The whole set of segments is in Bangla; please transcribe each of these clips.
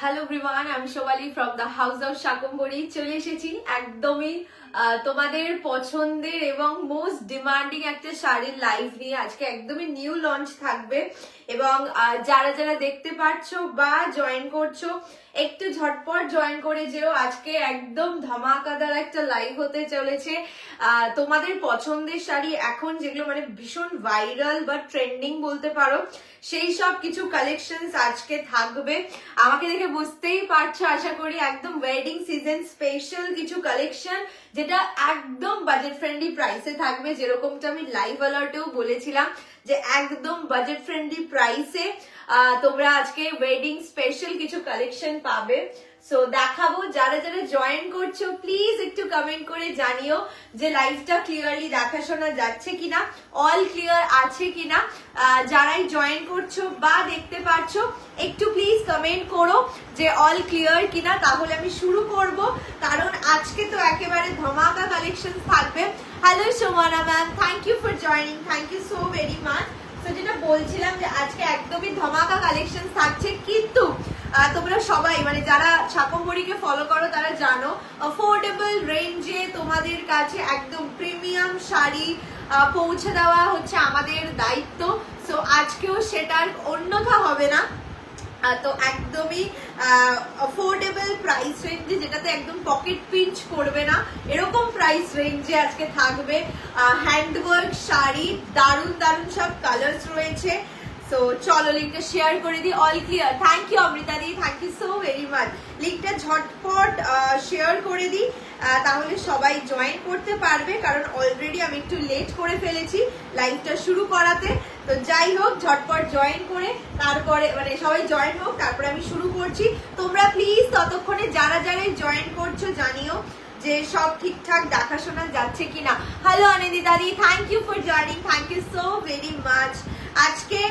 হ্যালো এভরিওয়ান, আমি Somali from the house of Shakambhari. চলে এসেছি একদমই তোমাদের পছন্দের এবং মোস্ট ডিমান্ডিং একটা শাড়ির লাইভ নিয়ে। আজকে একদমই নিউ লঞ্চ থাকবে এবং যারা যারা দেখতে পাচ্ছ বা জয়েন করছো একটু ঝটপট জয়েন করে যেও। আজকে একদম ধামাকাদার একটা লাইভ হতে চলেছে। তোমাদের পছন্দের শাড়ি এখন যেগুলো মানে ভীষণ ভাইরাল বা ট্রেন্ডিং বলতে পারো, সেই সব কিছু কালেকশনস আজকে থাকবে। আমাকে দেখে বুঝতেই পারছো আশা করি, একদম ওয়েডিং সিজন স্পেশাল কিছু কালেকশন যেটা একদম বাজেট ফ্রেন্ডলি প্রাইসে থাকবে। যেরকমটা আমি লাইভ অ্যালার্টেও বলেছিলাম যে একদম বাজেট ফ্রেন্ডলি প্রাইসে তোমরা আজকে ওয়েডিং স্পেশাল কিছু কালেকশন পাবে। সো দেখাবো, যারা যারা জয়েন করছো প্লিজ একটু কমেন্ট করে জানিও যে লাইভটা ক্লিয়ারলি দেখাশোনা যাচ্ছে কিনা, অল ক্লিয়ার আছে কিনা। যারাই জয়েন করছো বা দেখতে পাচ্ছ একটু প্লিজ কমেন্ট করো যে অল ক্লিয়ার কিনা, তাহলে আমি শুরু করব। কারণ আজকে তো একেবারে ধামাকা কালেকশন থাকবে। Hello Somana ma'am, thank you for joining, thank you so very much. তো যেটা বলছিলাম যে আজকে একদমই ধামাকা কালেকশন থাকছে, কিন্তু তোমরা সবাই মানে যারা শাকম্ভরিকে ফলো করো তারা জানো অ্যাফোর্ডেবল রেঞ্জে তোমাদের কাছে একদম প্রিমিয়াম শাড়ি পৌঁছে দেওয়া হচ্ছে আমাদের দায়িত্ব। সো আজকেও সেটার অন্যথা হবে না। তো একদমই অ্যাফোর্ডেবল প্রাইস রেঞ্জে, যেটাতে একদম পকেট পিঞ্চ করবে না, এরকম প্রাইস রেঞ্জে আজকে থাকবে হ্যান্ডওয়ার্ক শাড়ি। দারুণ দারুণ সব কালার্স রয়েছে। সো চলো লিঙ্কটা শেয়ার করে দিই। All clear, thank you Amrita di, thank you so very much. লিঙ্কটা ঝটপট শেয়ার করে দিই, তাহলে সবাই জয়েন করতে পারবে। কারণ অলরেডি আমি একটু লেট করে ফেলেছি লাইভটা শুরু করাতে। তো যাই হোক, ঝটপট জয়েন করে তারপরে মানে সবাই জয়েন হোক, তারপরে আমি শুরু করছি। তোমরা প্লিজ ততক্ষণে যারা যারাই জয়েন করছো জানিও যে সব ঠিকঠাক দেখাশোনা যাচ্ছে কিনা। Hello Anindita di, thank you for joining, thank you so very much. আজকে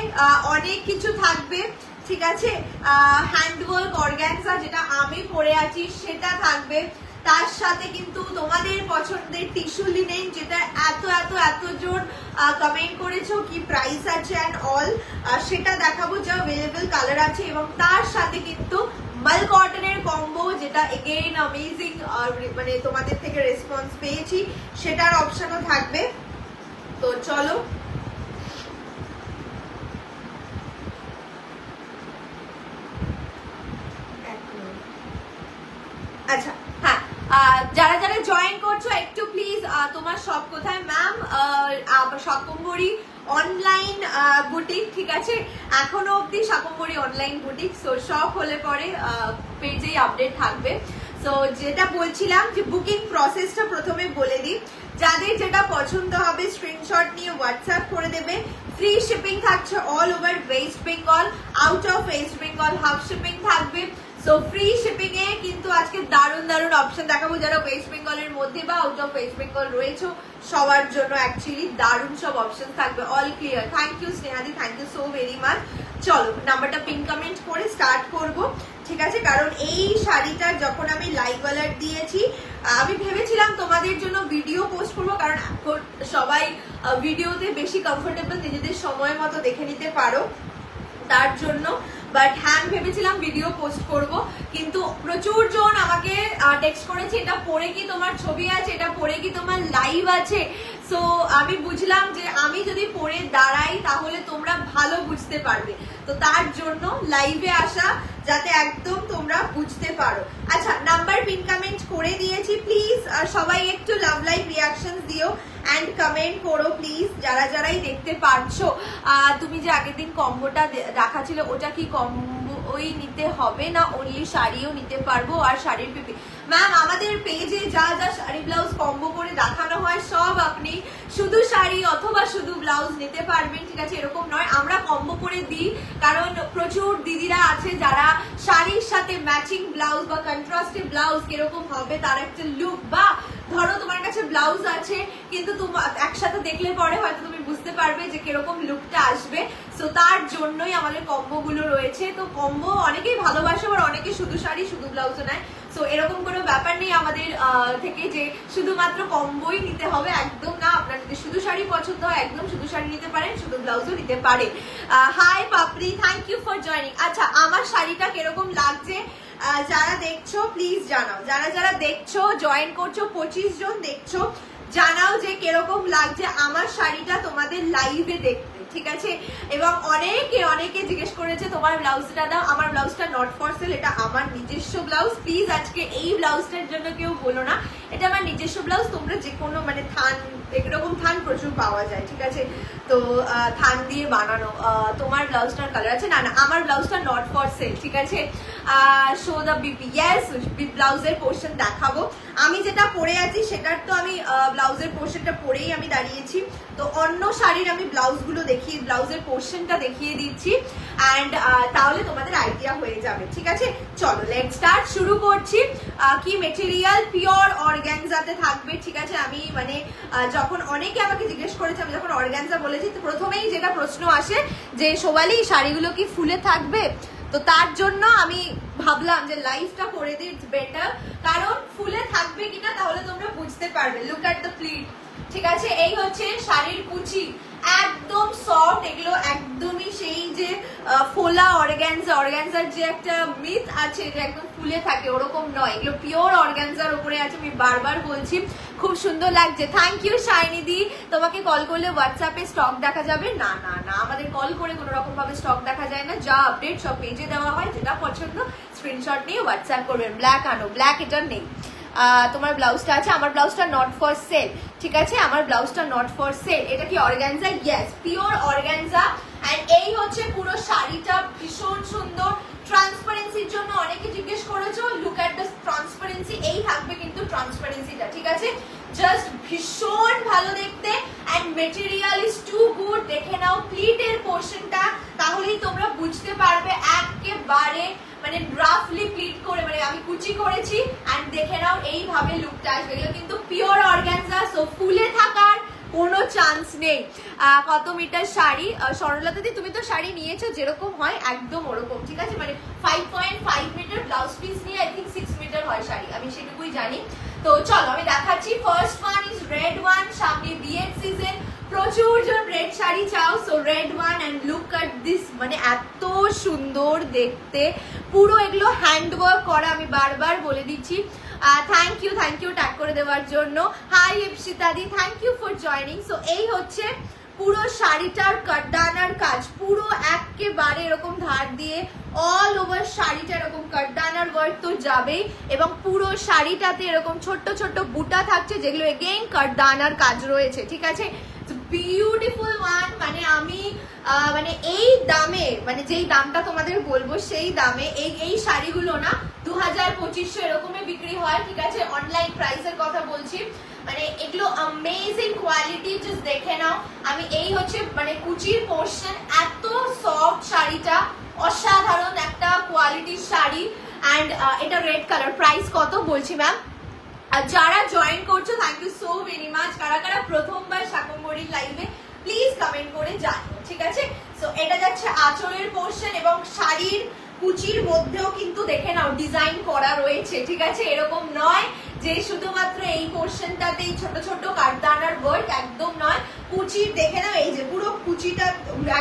অনেক কিছু থাকবে, ঠিক আছে। হ্যান্ডওয়ার্ক অর্গানজা যেটা আমি পরে আছি সেটা থাকবে, তার সাথে কিন্তু তোমাদের পছন্দের টিস্যু লিনেন যেটা এত এত এত জন কমেন্ট করেছো কি প্রাইস আছে অ্যান্ড অল, সেটা দেখাবো, যা অ্যাভেলেবল কালার আছে। এবং তার সাথে কিন্তু মাল কটনের কম্বো, যেটা এগেইন অ্যামেজিং মানে তোমাদের থেকে রেসপন্স পেয়েছি, সেটার অপশনও থাকবে। তো চলো আচ্ছা, হ্যাঁ, যারা যারা জয়েন করছো একটু প্লিজ তোমার সব কোথায় ম্যাম? শাকম্ভরি অনলাইন বুটিক, ঠিক আছে, এখনো অব্দি শাকম্ভরি অনলাইন বুটিক। সো সব হলে পরে পেজেই আপডেট থাকবে। সো যেটা বলছিলাম যে বুকিং প্রসেসটা প্রথমে বলে দিই। যাদের যেটা পছন্দ হবে স্ক্রিনশট নিয়ে হোয়াটসঅ্যাপ করে দেবে। ফ্রি শিপিং থাকছে all over West Bengal, out of West Bengal half shipping থাকবে। সো ফ্রি শিপিং এ কিন্তু আজকে দারুণ দারুণ অপশন দেখাবো। যারা ওয়েস্ট বেঙ্গলের মধ্যে বা আউট অফ ওয়েস্ট বেঙ্গল রয়েছে সবার জন্য অ্যাকচুয়ালি দারুণ সব অপশন থাকবে। অল ক্লিয়ার, থ্যাংক ইউ স্নেহাদি, thank you so very much. চলো নাম্বারটা পিন কমেন্ট করে স্টার্ট করব, ঠিক আছে। কারণ এই শাড়িটার যখন আমি লাইভ অ্যালার্ট দিয়েছি, আমি ভেবেছিলাম তোমাদের জন্য ভিডিও পোস্ট করবো, কারণ এখন সবাই ভিডিওতে বেশি কমফোর্টেবল, নিজেদের সময় মতো দেখে নিতে পারো তার জন্য। বাট হ্যাঁ, ভেবেছিলাম ভিডিও পোস্ট করব, কিন্তু প্রচুর জন আমাকে টেক্সট করেছে এটা পরে কি তোমার ছবি আছে, এটা পরে কি তোমার লাইভ আছে। সো আমি বুঝলাম যে আমি যদি পরে দাঁড়াই তাহলে তোমরা ভালো বুঝতে পারবে, তো তার জন্য লাইভে আসা, যাতে একদম তোমরা বুঝতে পারো। আচ্ছা, নাম্বার পিন কমেন্ট করে দিয়েছি, প্লিজ সবাই একটু লাভ লাইভ রিয়াকশন দিও অ্যান্ড কমেন্ট করো প্লিজ, যারা যারাই দেখতে পারছো। তুমি যে আগের দিন কম্বোটা রাখা ছিল, ওটা কি কম্বোই নিতে হবে না অনলি শাড়িও নিতে পারবো আর শাড়ির পিপি? ম্যাম, আমাদের পেজে যা যা শাড়ি ব্লাউজ কম্বো করে দেখানো হয় সব আপনি শুধু শাড়ি অথবা শুধু ব্লাউজ নিতে পারবেন, ঠিক আছে। এরকম নয়, আমরা কম্বো করে দিই, কারণ প্রচুর দিদিরা আছে যারা শাড়ির সাথে ম্যাচিং ব্লাউজ বা কন্ট্রাস্টে ব্লাউজ কিরকম হবে তার একটা লুক, বা ধরো তোমার কাছে ব্লাউজ আছে কিন্তু তোমার একসাথে দেখলে পরে হয়তো তুমি বুঝতে পারবে যে কিরকম লুকটা আসবে। সো তার জন্যই আমাদের কম্বো গুলো রয়েছে। তো কম্বো অনেকেই ভালোবাসে, আবার অনেকে শুধু শাড়ি শুধু ব্লাউজও নেয়। সো এরকম কোনো ব্যাপার নেই আমাদের থেকে যে শুধুমাত্র কম্বোই নিতে হবে, একদম না। আপনার যদি শুধু শাড়ি পছন্দ হয় একদম শুধু শাড়ি নিতে পারেন, শুধু ব্লাউজও নিতে পারেন। Hi Papri, thank you for joining. আচ্ছা, আমার শাড়িটা কিরকম লাগছে যারা দেখছো প্লিজ জানাও, যারা যারা দেখছো জয়েন করছো 25 জন দেখছো, জানাও যে কিরকম লাগছে আমার শাড়িটা তোমাদের লাইভে দেখতে, ঠিক আছে। এবং অনেকে জিজ্ঞেস করেছে তোমার ব্লাউজটা দাও। আমার ব্লাউজটা নট ফর সেল, এটা আমার নিজস্ব ব্লাউজ। প্লিজ আজকে এই ব্লাউজটার জন্য কেউ বলো না, এটা আমার নিজস্ব ব্লাউজ। তোমরা যে কোনো মানে থান, এরকম থান প্রচুর পাওয়া যায়, ঠিক আছে। তো থান দিয়ে বানানো তোমার ব্লাউজটার কালার আছে না, আমার ব্লাউজটা নট ফর সেল, ঠিক আছে। শো দ্য বিপি, ইয়েস ব্লাউজের পোর্শন দেখাবো। আমি যেটা পরে আছি সেটার তো আমি ব্লাউজের পোর্শনটা পরেই আমি দাঁড়িয়েছি। তো অন্য শাড়ির আমি ব্লাউজগুলো দেখিয়ে, ব্লাউজের পোর্শনটা দেখিয়ে দিচ্ছি, অ্যান্ড তাহলে তোমাদের আইডিয়া হয়ে যাবে, ঠিক আছে। চলো লেটস স্টার্ট, শুরু করছি। কি মেটেরিয়াল? পিওর অর্গানজাতে থাকবে, ঠিক আছে। আমি মানে যখন অনেকে আমাকে জিজ্ঞেস করেছে, আমি যখন অর্গানজা বলেছি তো প্রথমেই যেটা প্রশ্ন আসে যে সোবালি শাড়িগুলো কি ফুলে থাকবে, তো তার জন্য আমি ভাবলাম যে লাইভটা করে দিই, ইটস বেটার, কারণ ফুলে থাকবে কিনা তাহলে তোমরা বুঝতে পারবে। লুক অ্যাট দ্য প্লিট, ঠিক আছে। এই হচ্ছে শাড়ির কুচি, একদম সফট, এগুলো একদমই সেই যে ফোলা অর্গানজার যে একটা মিথ আছে যে একদম ফুলে থাকে, ওরকম নয়, এগুলো পিওর অর্গানজার উপরে আছে। আমি বারবার বলছি, খুব সুন্দর লাগছে। থ্যাংক ইউ শাইনিদি। তোমাকে কল করলে হোয়াটসঅ্যাপে স্টক দেখা যাবে? না না না, আমাদের কল করে কোনো রকম ভাবে স্টক দেখা যায় না, যা আপডেট সব পেজে দেওয়া হয়। যেটা পছন্দ স্ক্রিনশট নিয়ে হোয়াটসঅ্যাপ করবেন। ব্ল্যাক আনো, ব্ল্যাক এটা নেই। তোমার ব্লাউজটা আছে, আমার ব্লাউজটা নট ফর সেল, ঠিক আছে। আমার ব্লাউজটা নট ফর সেল। এটা কি organza? Yes, pure organza. And এই হচ্ছে পুরো শাড়িটা, ভীষণ সুন্দর। ট্রান্সপারেন্সির জন্য অনেকে জিজ্ঞেস করেছো, লুক অ্যাট দ্য ট্রান্সপারেন্সি, এই থাকবে কিন্তু ট্রান্সপারেন্সিটা, ঠিক আছে। জাস্ট ভীষণ ভালো দেখতে, and material is too good. দেখে নাও প্লিটের পোর্শনটা, তাহলেই তোমরা বুঝতে পারবে একেবারে মানে রাফলি প্লিট করে, মানে আমি কুচি করেছি, এন্ড দেখে নাও এইভাবে লুকটা আসবে। এগুলো কিন্তু পিওর অর্গানজা, সো ফুলে থাকার কোনো চান্স নেই। কত মিটার শাড়ি? স্বর্ণলতা দি, তুমি তো শাড়ি নিয়েছো যেরকম হয় একদম ওরকম, ঠিক আছে। মানে 5.5 মিটার ব্লাউজ পিস নিয়ে আই থিঙ্ক 6 মিটার হয় শাড়ি, আমি সেটুকুই জানি। তো চলো আমি দেখাচ্ছি। First one is red one. সামনে বিয়ের সিজন, প্রচুর জন রেড শাড়ি চাও, so red one. And look at this, মানে এত সুন্দর দেখতে, পুরো এগুলো হ্যান্ডওয়ার্ক করা, আমি বারবার বলে দিচ্ছি। থ্যাংক ইউ ট্যাগ করে দেওয়ার জন্য। Hi Ipsita di, thank you for joining. So এই হচ্ছে পুরো শাড়িটার কাটদানার কাজ, পুরো একেবারে এরকম ধার দিয়ে অল ওভার শাড়িটা এরকম কাটদানার ওয়ার্ক তো যাবেই, এবং পুরো শাড়িটাতে এরকম ছোট্ট ছোট্ট বুটা থাকছে, যেগুলো এগেইন কাটদানার কাজ রয়েছে, ঠিক আছে। Beautiful one. মানে আমি মানে এই দামে, মানে যেই দামটা তোমাদের বলবো সেই দামে এই শাড়িগুলো না 2000-2500 এরকমই বিক্রি হয়, ঠিক আছে। অনলাইন প্রাইসের কথা বলছি, মানে এগুলো অ্যামেজিং কোয়ালিটি, জাস্ট দেখে নাও। আমি এই হচ্ছে মানে কুচির পোর্শন, এত সফট শাড়িটা, অসাধারণ একটা কোয়ালিটির শাড়ি। অ্যান্ড এটা রেড কালার। প্রাইস কত বলছি ম্যাম? যারা জয়েন করছো thank you so very much. কারা কারা প্রথমবার শাকম্বরীর লাইভে প্লিজ কমেন্ট করে জানিও, ঠিক আছে। সো এটা যাচ্ছে আঁচলের পোর্শন, এবং শাড়ির কুচির মধ্যেও কিন্তু দেখে নাও ডিজাইন করা রয়েছে, ঠিক আছে। এরকম নয় যে শুধুমাত্র এই পোর্শনটাতেই ছোট ছোট কাটদানার ওয়ার্ক, একদম নয়। কুচির দেখে নাও, এই যে পুরো কুচিটা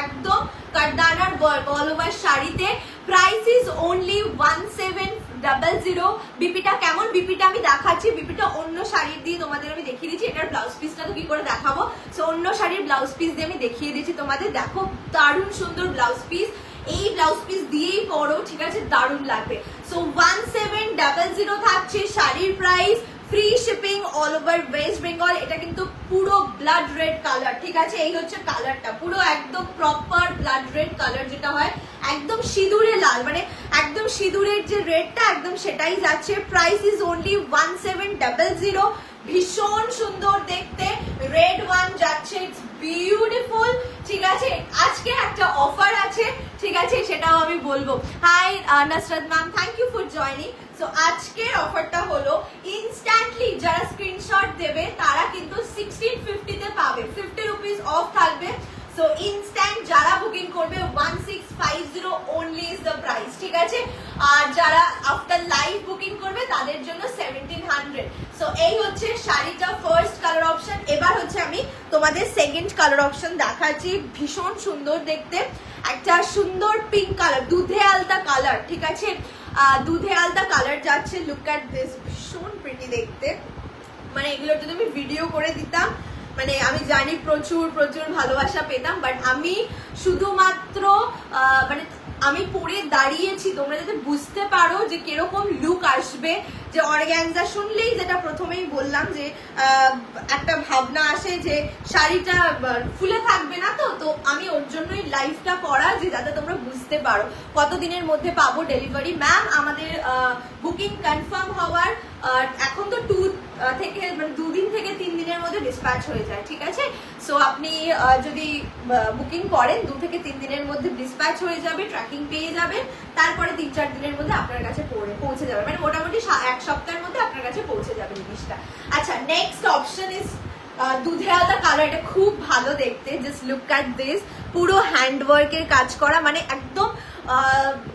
একদম কাটদানার ওয়ার্ক অল ওভার শাড়িতে। Price is only 1700। বিপিটা কেমন? বিপিটা আমি দেখাচ্ছি, বিপিটা অন্য শাড়ির দিয়ে তোমাদের আমি দেখিয়ে দিচ্ছি। এটার ব্লাউজ পিসটা তো কি করে দেখাবো, সো অন্য শাড়ির ব্লাউজ পিস দিয়ে আমি দেখিয়ে দিচ্ছি তোমাদের। দেখো দারুণ সুন্দর ব্লাউজ পিস, এই ব্লাউজ পিস দিয়েই পরো, ঠিক আছে, দারুণ লাগবে। সো 1700 থাকছে শাড়ির price, free shipping all over West Bengal. এটা কিন্তু পুরো ব্লাড রেড কালার, ঠিক আছে। এই হচ্ছে কালারটা, পুরো একদম প্রপার ব্লাড রেড কালার, যেটা হয় একদম সিঁদুরে লাল, মানে একদম সিঁদুরের যে রেডটা একদম সেটাই যাচ্ছে। Price is only 1700। ভীষণ সুন্দর দেখতে, রেড ওয়ান যাচ্ছে, ইটস বিউটিফুল, ঠিক আছে। আজকে একটা অফার আছে, ঠিক আছে, সেটাও আমি বলবো। Hi Nasrat ma'am, thank you for joining. So আজকের অফারটা হলো ইনস্ট্যান্টলি যারা স্ক্রিনশট দেবে তারা কিন্তু 1650 পাবে, 50 রুপিস অফ থাকবে। সো ইনস্ট্যান্ট যারা বুকিং করবে 1650 only is the price, ঠিক আছে। আর যারা আফটার লাইভ বুকিং করবে তাদের জন্য 1700। সো এই হচ্ছে শাড়িটা ফার্স্ট কালার অপশন। এবার হচ্ছে আমি তোমাদের সেকেন্ড কালার অপশন দেখাচ্ছি, ভীষণ সুন্দর দেখতে, একটা সুন্দর পিঙ্ক কালার, দুধে আলতা কালার, ঠিক আছে, দুধে আলতা কালার যাচ্ছে। লুক অ্যাট দিস, ভীষণ প্রিটি দেখতে, মানে এগুলো যদি আমি ভিডিও করে দিতাম, মানে আমি জানি প্রচুর প্রচুর ভালোবাসা পেতাম, বাট আমি শুধুমাত্র মানে আমি পরে দাঁড়িয়েছি তোমরা যাতে বুঝতে পারো যে কিরকম লুক আসবে। যে অর্গানজা শুনলেই যেটা প্রথমেই বললাম যে একটা ভাবনা আসে যে শাড়িটা ফুলে থাকবে না, তো আমি ওর জন্যই লাইভটা করা, যে যাতে তোমরা বুঝতে পারো কতদিনের মধ্যে পাবো ডেলিভারি। ম্যাম আমাদের বুকিং কনফার্ম হওয়ার এখন তো 2 থেকে মানে 2 দিন থেকে 3 দিনের মধ্যে ডিসপ্যাচ হয়ে যায়, ঠিক আছে। সো আপনি যদি বুকিং করেন 2 থেকে 3 দিনের মধ্যে ডিসপ্যাচ হয়ে যাবে, ট্র্যাকিং পেয়ে যাবেন, তারপরে 3-4 দিনের মধ্যে আপনার কাছে পৌঁছে যাবে, মানে মোটামুটি 1 সপ্তাহের মধ্যে আপনার কাছে পৌঁছে যাবে জিনিসটা। আচ্ছা, নেক্সট অপশন ইজ দুধে আলতা কালার। এটা খুব ভালো দেখতে, জাস্ট লুক অ্যাট দিস, পুরো হ্যান্ডওয়ার্কের কাজ করা, মানে একদম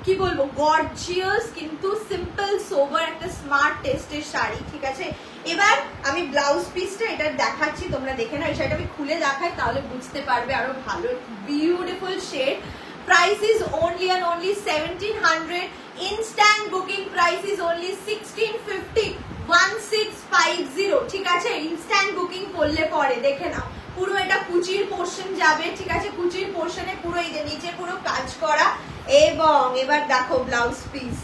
কি বলবো গর্জিয়াস কিন্তু সিম্পল সোবার একটা স্মার্ট টেস্টের শাড়ি, ঠিক আছে। এবার আমি ব্লাউজ পিসটা এটা দেখাচ্ছি, তোমরা দেখে নাও। এই শাড়িটা আমি খুলে দেখাই তাহলে বুঝতে পারবে আরো ভালো। Beautiful shade, price is only and only 1700, instant booking price is only 1650, 1650, ঠিক আছে। ইনস্ট্যান্ট বুকিং করলে পরে দেখে নাও, পুরো এটা কুচির পোর্শন যাবে, ঠিক আছে, কুচির পোর্শনে পুরো এই যে নিচে পুরো কাজ করা। এবং এবার দেখো ব্লাউজ পিস,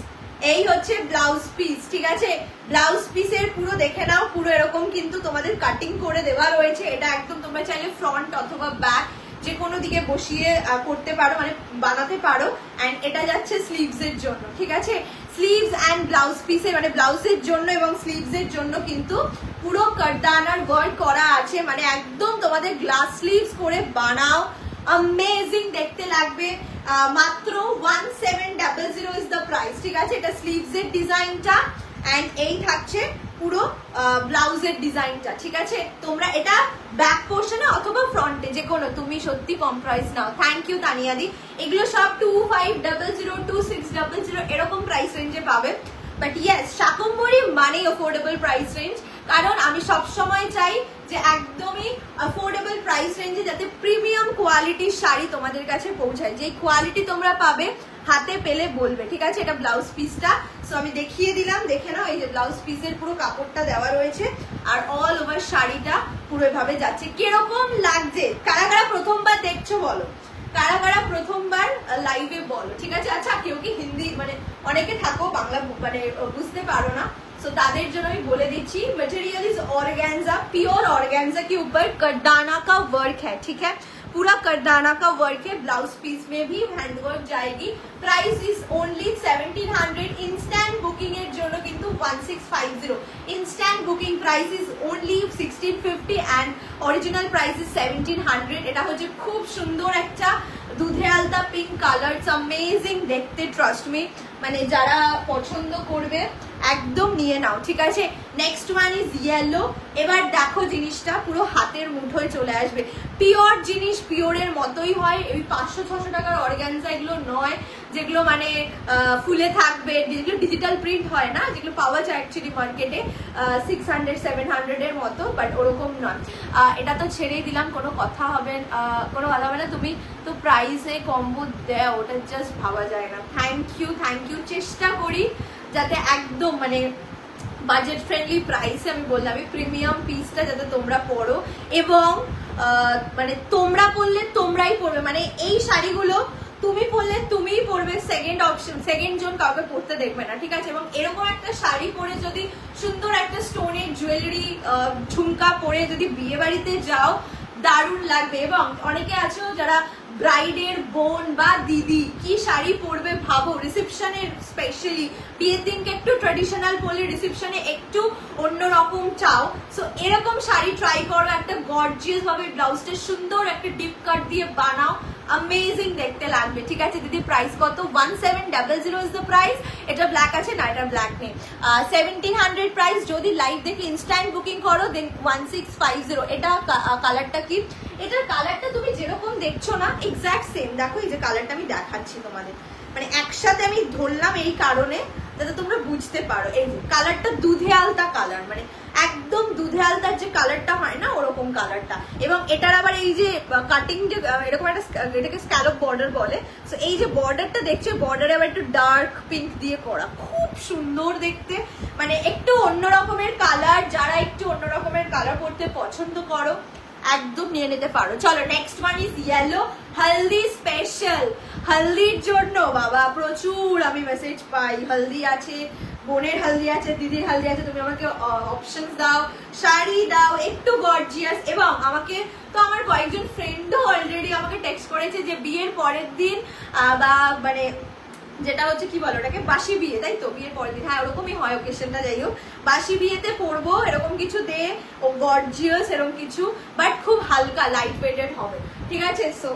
এই হচ্ছে ব্লাউজ পিস, ঠিক আছে। ব্লাউজ পিসের পুরো দেখে নাও, পুরো এরকম কিন্তু তোমাদের কাটিং করে দেওয়া রয়েছে। এটা একদম তোমরা চাইলে ফ্রন্ট অথবা ব্যাক যে কোনো দিকে বসিয়ে করতে পারো, মানে বানাতে পারো। অ্যান্ড এটা যাচ্ছে স্লিভস এর জন্য, ঠিক আছে। স্লিভস অ্যান্ড ব্লাউজ পিসের মানে ব্লাউজের জন্য এবং স্লিভস এর জন্য কিন্তু পুরো কারদানার ওয়ার্ক করা আছে, মানে একদম তোমাদের গ্লাস স্লিভস করে বানাও, অ্যামেজিং দেখতে লাগবে। মাত্র 1700 ইজ দ্য প্রাইস, ঠিক আছে। এটা স্লিভস এর ডিজাইনটা অ্যান্ড এই থাকছে পুরো ব্লাউজের ডিজাইনটা, ঠিক আছে। তোমরা এটা ব্যাক পোর্শনে অথবা ফ্রন্টে যে কোনো, তুমি সত্যি কম প্রাইস নাও। থ্যাংক ইউ তানিয়াদি। এগুলো সব 2500, 2600 এরকম প্রাইস রেঞ্জে পাবে। বাট ইয়েস, শাকম্ভরি মানেই অ্যাফোর্ডেবল প্রাইস রেঞ্জ, কারণ আমি সবসময় চাই যে একদমই অ্যাফোর্ডেবল প্রাইস রেঞ্জে যাতে প্রিমিয়াম কোয়ালিটির শাড়ি তোমাদের কাছে পৌঁছায়। যে কোয়ালিটি তোমরা পাবে হাতে পেলে বলবে, ঠিক আছে। এটা ব্লাউজ পিসটা, সো আমি দেখিয়ে দিলাম, দেখে নাও। এই যে ব্লাউজ পিসের পুরো কাপড়টা দেওয়া রয়েছে আর অল ওভার শাড়িটা পুরো এভাবে যাচ্ছে। কিরকম লাগছে? কারা কারা প্রথমবার দেখছো বলো, কারা কারা প্রথমবার লাইভে বলো, ঠিক আছে। আচ্ছা, কেউ কি হিন্দি মানে অনেকে থাকো বাংলা মানে বুঝতে পারো না, सो तादेर जन्य আমি বলে দিচ্ছি material is organza, pure organza के ऊपर करदाना का वर्क है, ठीक है, पूरा करदाना का वर्क है। ब्लाउज पीस में भी हैंड वर्क जाएगी। Price is only 1700। Instant booking एर जोनो किन्तु 1650। Instant booking price is only 1650 and original price is 1700। এটা হচ্ছে খুব সুন্দর একটা দুধে আলতা পিঙ্ক কালার, ইটস অ্যামেজিং দেখতে, ট্রাস্ট মি। মানে যারা পছন্দ করবে একদম নিয়ে নাও, ঠিক আছে। Next one is yellow. এবার দেখো জিনিসটা পুরো হাতের মুঠোয় চলে আসবে। পিওর জিনিস পিওরের মতোই হয়। এই 500-600 টাকার অর্গানজা এগুলো নয় যেগুলো মানে ফুলে থাকবে, যেগুলো ডিজিটাল প্রিন্ট হয় না, যেগুলো পাওয়া যায় অ্যাকচুয়ালি মার্কেটে 600-700 এর মতো, বাট ওরকম নয়। এটা তো ছেড়েই দিলাম, কোনো কথা হবে না। তুমি তো প্রাইসে কম্বো দেয়, ওটা জাস্ট ভাবা যায় না। Thank you. চেষ্টা করি যাতে একদম মানে বাজেট ফ্রেন্ডলি প্রাইসে আমি বললাম প্রিমিয়াম পিসটা যাতে তোমরা পরো এবং মানে তোমরা পরলে তোমরাই পরবে। মানে এই শাড়িগুলো তুমি পরলে তুমিই পরবে, সেকেন্ড অপশন সেকেন্ড জন কাউকে পরতে দেখবে না, ঠিক আছে। এবং এরকম একটা শাড়ি পরে যদি সুন্দর একটা স্টোনের জুয়েলারি ঝুমকা পরে যদি বিয়ে বাড়িতে যাও দারুণ লাগবে। এবং অনেকে আছো যারা ব্রাইডের বোন বা দিদি কি শাড়ি পরবে ভাবো, রিসেপশনে স্পেশালি, বিয়ের দিনকে একটু ট্র্যাডিশনাল পরলে রিসেপশনে একটু অন্যরকম চাও, সো এরকম শাড়ি ট্রাই করো। একটা গর্জিয়াস ভাবে ব্লাউজটা সুন্দর একটা ডিপ কাট দিয়ে বানাও, অ্যামেজিং দেখতে লাগবে, ঠিক আছে। দিদি প্রাইস কত? 1700 ইজ দ্য প্রাইস। এটা ব্ল্যাক আছে না, এটা ব্ল্যাক নেই। 1700 প্রাইস। যদি লাইভ দেখে ইনস্ট্যান্ট বুকিং করো দেন 1650। এটা কালারটা কি? এটার কালারটা তুমি যেরকম দেখছো না এক্স্যাক্ট সেম। দেখো এই যে কালারটা আমি দেখাচ্ছি তোমাদের, মানে একসাথে আমি ধরলাম এই কারণে যাতে তোমরা বুঝতে পারো। এই যে কালারটা দুধে আলতা কালার, মানে একদম দুধে আলতার যে কালারটা হয় না ওরকম কালারটা। এবং এটার আবার এই যে কাটিং যে এরকম একটা, এটাকে স্ক্যালপ বর্ডার বলে। সো এই যে বর্ডারটা দেখছো, বর্ডারে আবার একটু ডার্ক পিঙ্ক দিয়ে করা, খুব সুন্দর দেখতে, মানে একটু অন্য রকমের কালার। যারা একটু অন্য রকমের কালার পরতে পছন্দ করো একদম নিয়ে নিতে পারো। চলো next one is yellow, haldi special. হলদির জন্য বাবা প্রচুর আমি মেসেজ পাই, হলদি আছে, বোনের হলদি আছে, দিদির হলদি আছে, তুমি আমাকে অপশনস দাও, শাড়ি দাও একটু গর্জিয়াস। এবং আমাকে তো আমার কয়েকজন ফ্রেন্ডও অলরেডি আমাকে টেক্সট করেছে যে বিয়ের পরের দিন বা মানে যেটা হচ্ছে কি বলো ওটাকে, বাসি বিয়ে, তাই তো? বিয়ের পরের দিন, হ্যাঁ ওরকমই হয় ওকেশনটা, যাই হোক বাসি বিয়েতে পরবো এরকম কিছু দে, ও গর্জিয়াস এরকম কিছু, বাট খুব হালকা লাইট ওয়েটেড হবে, ঠিক আছে? সো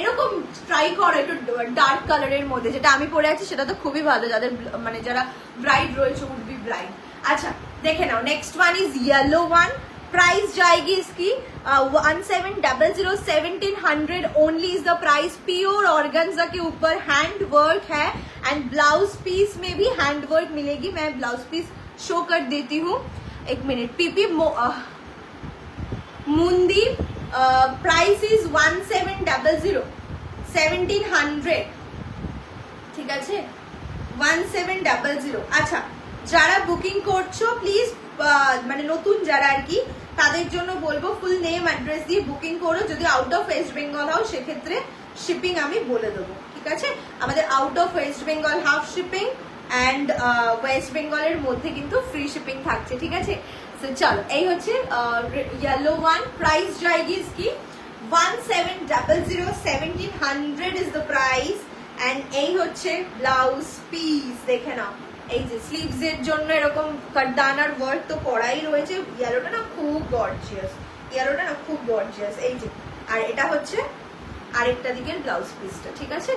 এরকম ট্রাই করো একটু ডার্ক কালারের মধ্যে। যেটা আমি পরে আছি সেটা তো খুবই ভালো, যাদের মানে যারা ব্রাইড রয়েছে, উড বি ব্রাইড। আচ্ছা দেখে নাও, next one is yellow one. Price जाएगी इसकी 1700, 1700 only is the price. Pure organza के ऊपर हैंड वर्क है एंड ब्लाउज पीस में भी हैंड वर्क मिलेगी। मैं ब्लाउज पीस शो कर देती हूँ, एक मिनट। पीपी मुंदी प्राइस इज 1700, 1700, ঠিক আছে 1700। আচ্ছা যারা বুকিং করছো প্লিজ, মানে নতুন যারা আর কি, তাদের জন্য বলবো ফুল নেম অ্যাড্রেস দিয়ে বুকিং করো। যদি আউট অফ ওয়েস্ট বেঙ্গল হও সেক্ষেত্রে শিপিং আমি বলে দেবো, ঠিক আছে? আমাদের out of West Bengal half shipping and West বেঙ্গলের মধ্যে কিন্তু ফ্রি শিপিং থাকছে, ঠিক আছে? তো চলো এই হচ্ছে येलो ওয়ান। প্রাইস जाएगी इसकी 1700, 1700 ইজ দ্য প্রাইস। এন্ড এই হচ্ছে ব্লাউজ পিস, দেখে নাও। এই যে স্লিভস এর জন্য এরকম কাটদানার ওয়ার্ক তো করাই রয়েছে। ইয়েলোটা না খুব গর্জিয়াস, ইয়েলোটা না খুব গর্জিয়াস। এই যে, আর এটা হচ্ছে আরেকটা দিকের ব্লাউজ পিসটা, ঠিক আছে?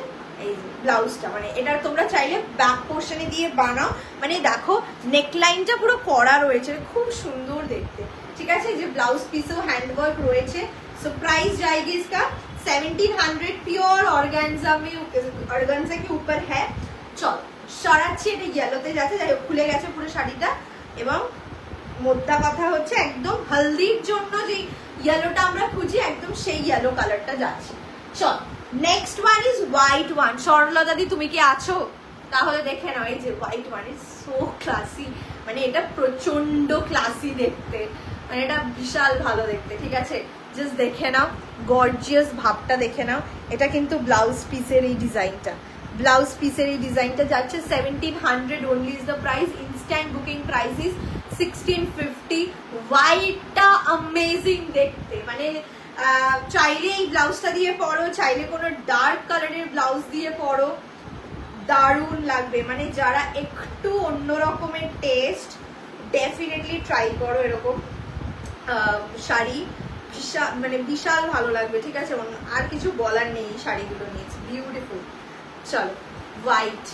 এই যে ব্লাউজটা, মানে এটা তোমরা চাইলে ব্যাক পোর্শনে দিয়ে বানাও। মানে দেখো নেকলাইনটা পুরো করা রয়েছে, খুব সুন্দর দেখতে, ঠিক আছে? যে ব্লাউজ পিসেও হ্যান্ড ওয়ার্ক রয়েছে। सो प्राइस जाएगी इसका 1700, प्योर ऑर्गेन्जा में, ऑर्गेन्जा के ऊपर है। चलो সরাচ্ছি, এটা ইয়েলোতে যাচ্ছে, যাই হোক খুলে গেছে পুরো শাড়িটা। এবং মোদ্দা কথা হচ্ছে একদম হলদির জন্য যে ইয়েলোটা আমরা খুঁজি, একদম সেই ইয়েলো কালারটা যাচ্ছে। চল next one is white one. Saralata দি তুমি কি আছো? তাহলে দেখে নাও, এই যে white one is so classy, মানে এটা প্রচন্ড ক্লাসি দেখতে, মানে এটা বিশাল ভালো দেখতে, ঠিক আছে? জাস্ট দেখে নাও গর্জিয়াস ভাবটা, দেখে নাও। এটা কিন্তু ব্লাউজ পিসের এই ডিজাইনটা, ব্লাউজ পিসের এই ডিজাইনটা যাচ্ছে 1700 only is the price. instant booking price is 1650. হোয়াইটটা amazing দেখতে, মানে চাইলে এই ব্লাউজটা দিয়ে পরো, চাইলে কোনো ডার্ক কালারের ব্লাউজ দিয়ে পরো, দারুণ লাগবে। মানে যারা একটু অন্য রকমের টেস্ট, ডেফিনেটলি ট্রাই করো এরকম শাড়ি, বিশাল মানে বিশাল ভালো লাগবে, ঠিক আছে? আর কিছু বলার নেই শাড়িগুলো নিয়ে, বিউটিফুল। চলো হোয়াইট,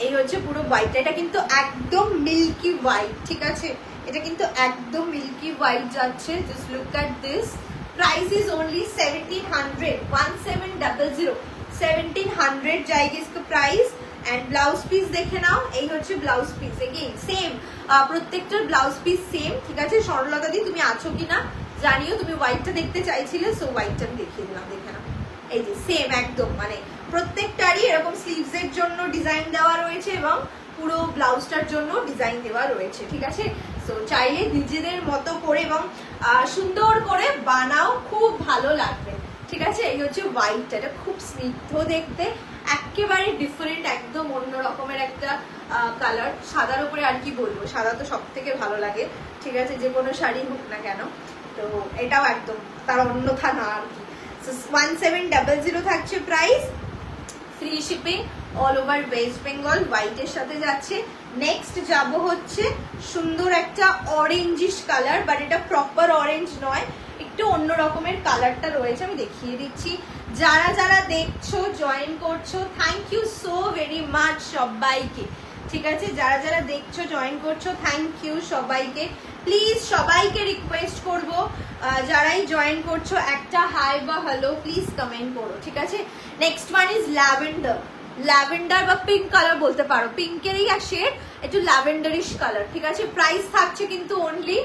এই হচ্ছে পুরো হোয়াইট। এটা কিন্তু একদম মিল্কি হোয়াইট, ঠিক আছে? এটা কিন্তু একদম মিল্কি হোয়াইট যাচ্ছে। Just look at this. Price is only 1700, 1700, 1700 जाएगी इसका प्राइस। एंड ब्लाउज পিস দেখে নাও, এই হচ্ছে ব্লাউজ পিস। এগেইন সেম, প্রত্যেকটার ব্লাউজ পিস সেম, ঠিক আছে? সরলতা দি তুমি আছো কিনা জানিও, তুমি হোয়াইটটা দেখতে চাইছিলে, সো হোয়াইটটা আমি দেখিয়ে দিলাম, দেখে নাও। এই যে সেম একদম, মানে প্রত্যেকটারই এরকম স্লিভস এর জন্য ডিজাইন দেওয়া রয়েছে এবং পুরো ব্লাউজটার জন্য ডিজাইন দেওয়া রয়েছে, ঠিক আছে? সো চাইলে নিজেদের মতো করে এবং সুন্দর করে বানাও, খুব ভালো লাগবে, ঠিক আছে? এই হচ্ছে হোয়াইটটা, এটা খুব স্নিগ্ধ দেখতে, একেবারে ডিফারেন্ট, একদম অন্য রকমের একটা কালার। সাদার উপরে আর কি বলবো, সাদা তো সব থেকে ভালো লাগে, ঠিক আছে? যে কোনো শাড়ি হোক না কেন, তো এটাও একদম তার অন্যথা না আর কি। 1700 থাকছে price, free shipping all over West Bengal. হোয়াইটের সাথে যাচ্ছে। নেক্সট যাব হচ্ছে সুন্দর একটা অরেঞ্জিশ কালার, বাট এটা প্রপার অরেঞ্জ নয়, একটু অন্য রকমের কালারটা রয়েছে, আমি দেখিয়ে দিচ্ছি। যারা যারা দেখছো, জয়েন করছো, thank you so very much সবাইকে, ঠিক আছে? যারা যারা দেখছো, জয়েন করছো, থ্যাংক ইউ সবাইকে। প্লিজ সবাইকে রিকোয়েস্ট করবো, যারাই জয়েন করছো একটা হাই বা হ্যালো প্লিজ কমেন্ট করো, ঠিক আছে? Next one is lavender. Lavender বা পিঙ্ক কালার বলতে পারো, পিঙ্কেরই শেড, একটু ল্যাভেন্ডারিশ কালার, ঠিক আছে। প্রাইস থাকছে কিন্তু অনলি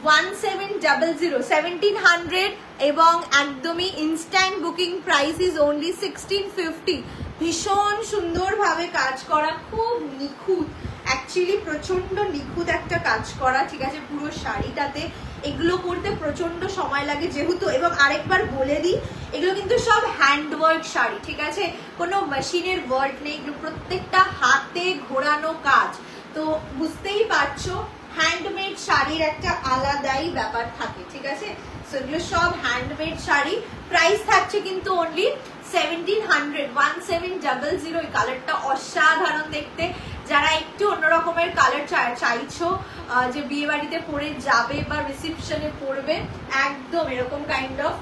1700 এবং একদমই instant booking price is only 1650। ভীষণ সুন্দরভাবে কাজ করা, খুব নিখুঁত, অ্যাকচুয়ালি প্রচন্ড নিখুঁত একটা কাজ করা, ঠিক আছে, পুরো শাড়িটাতে। এগুলো করতে প্রচন্ড সময় লাগে যেহেতু, এবং আরেকবার বলে দিই এগুলো কিন্তু সব হ্যান্ডওয়ার্ক শাড়ি, ঠিক আছে, কোনো মেশিনের ওয়ার্ক নেই, এগুলো প্রত্যেকটা হাতে ঘোরানো কাজ। তো বুঝতেই পারছো হ্যান্ডমেড শাড়ির একটা আলাদাই ব্যাপার থাকে, ঠিক আছে। সো এগুলো সব হ্যান্ডমেড শাড়ি। প্রাইস থাকছে কিন্তু অনলি 1700। এই কালারটা অসাধারণ দেখতে। যারা একটু অন্যরকমের কালার চাইছো যে বিয়ে বাড়িতে পরে যাবে বা রিসেপশনে পরবে, একদম এরকম কাইন্ড অফ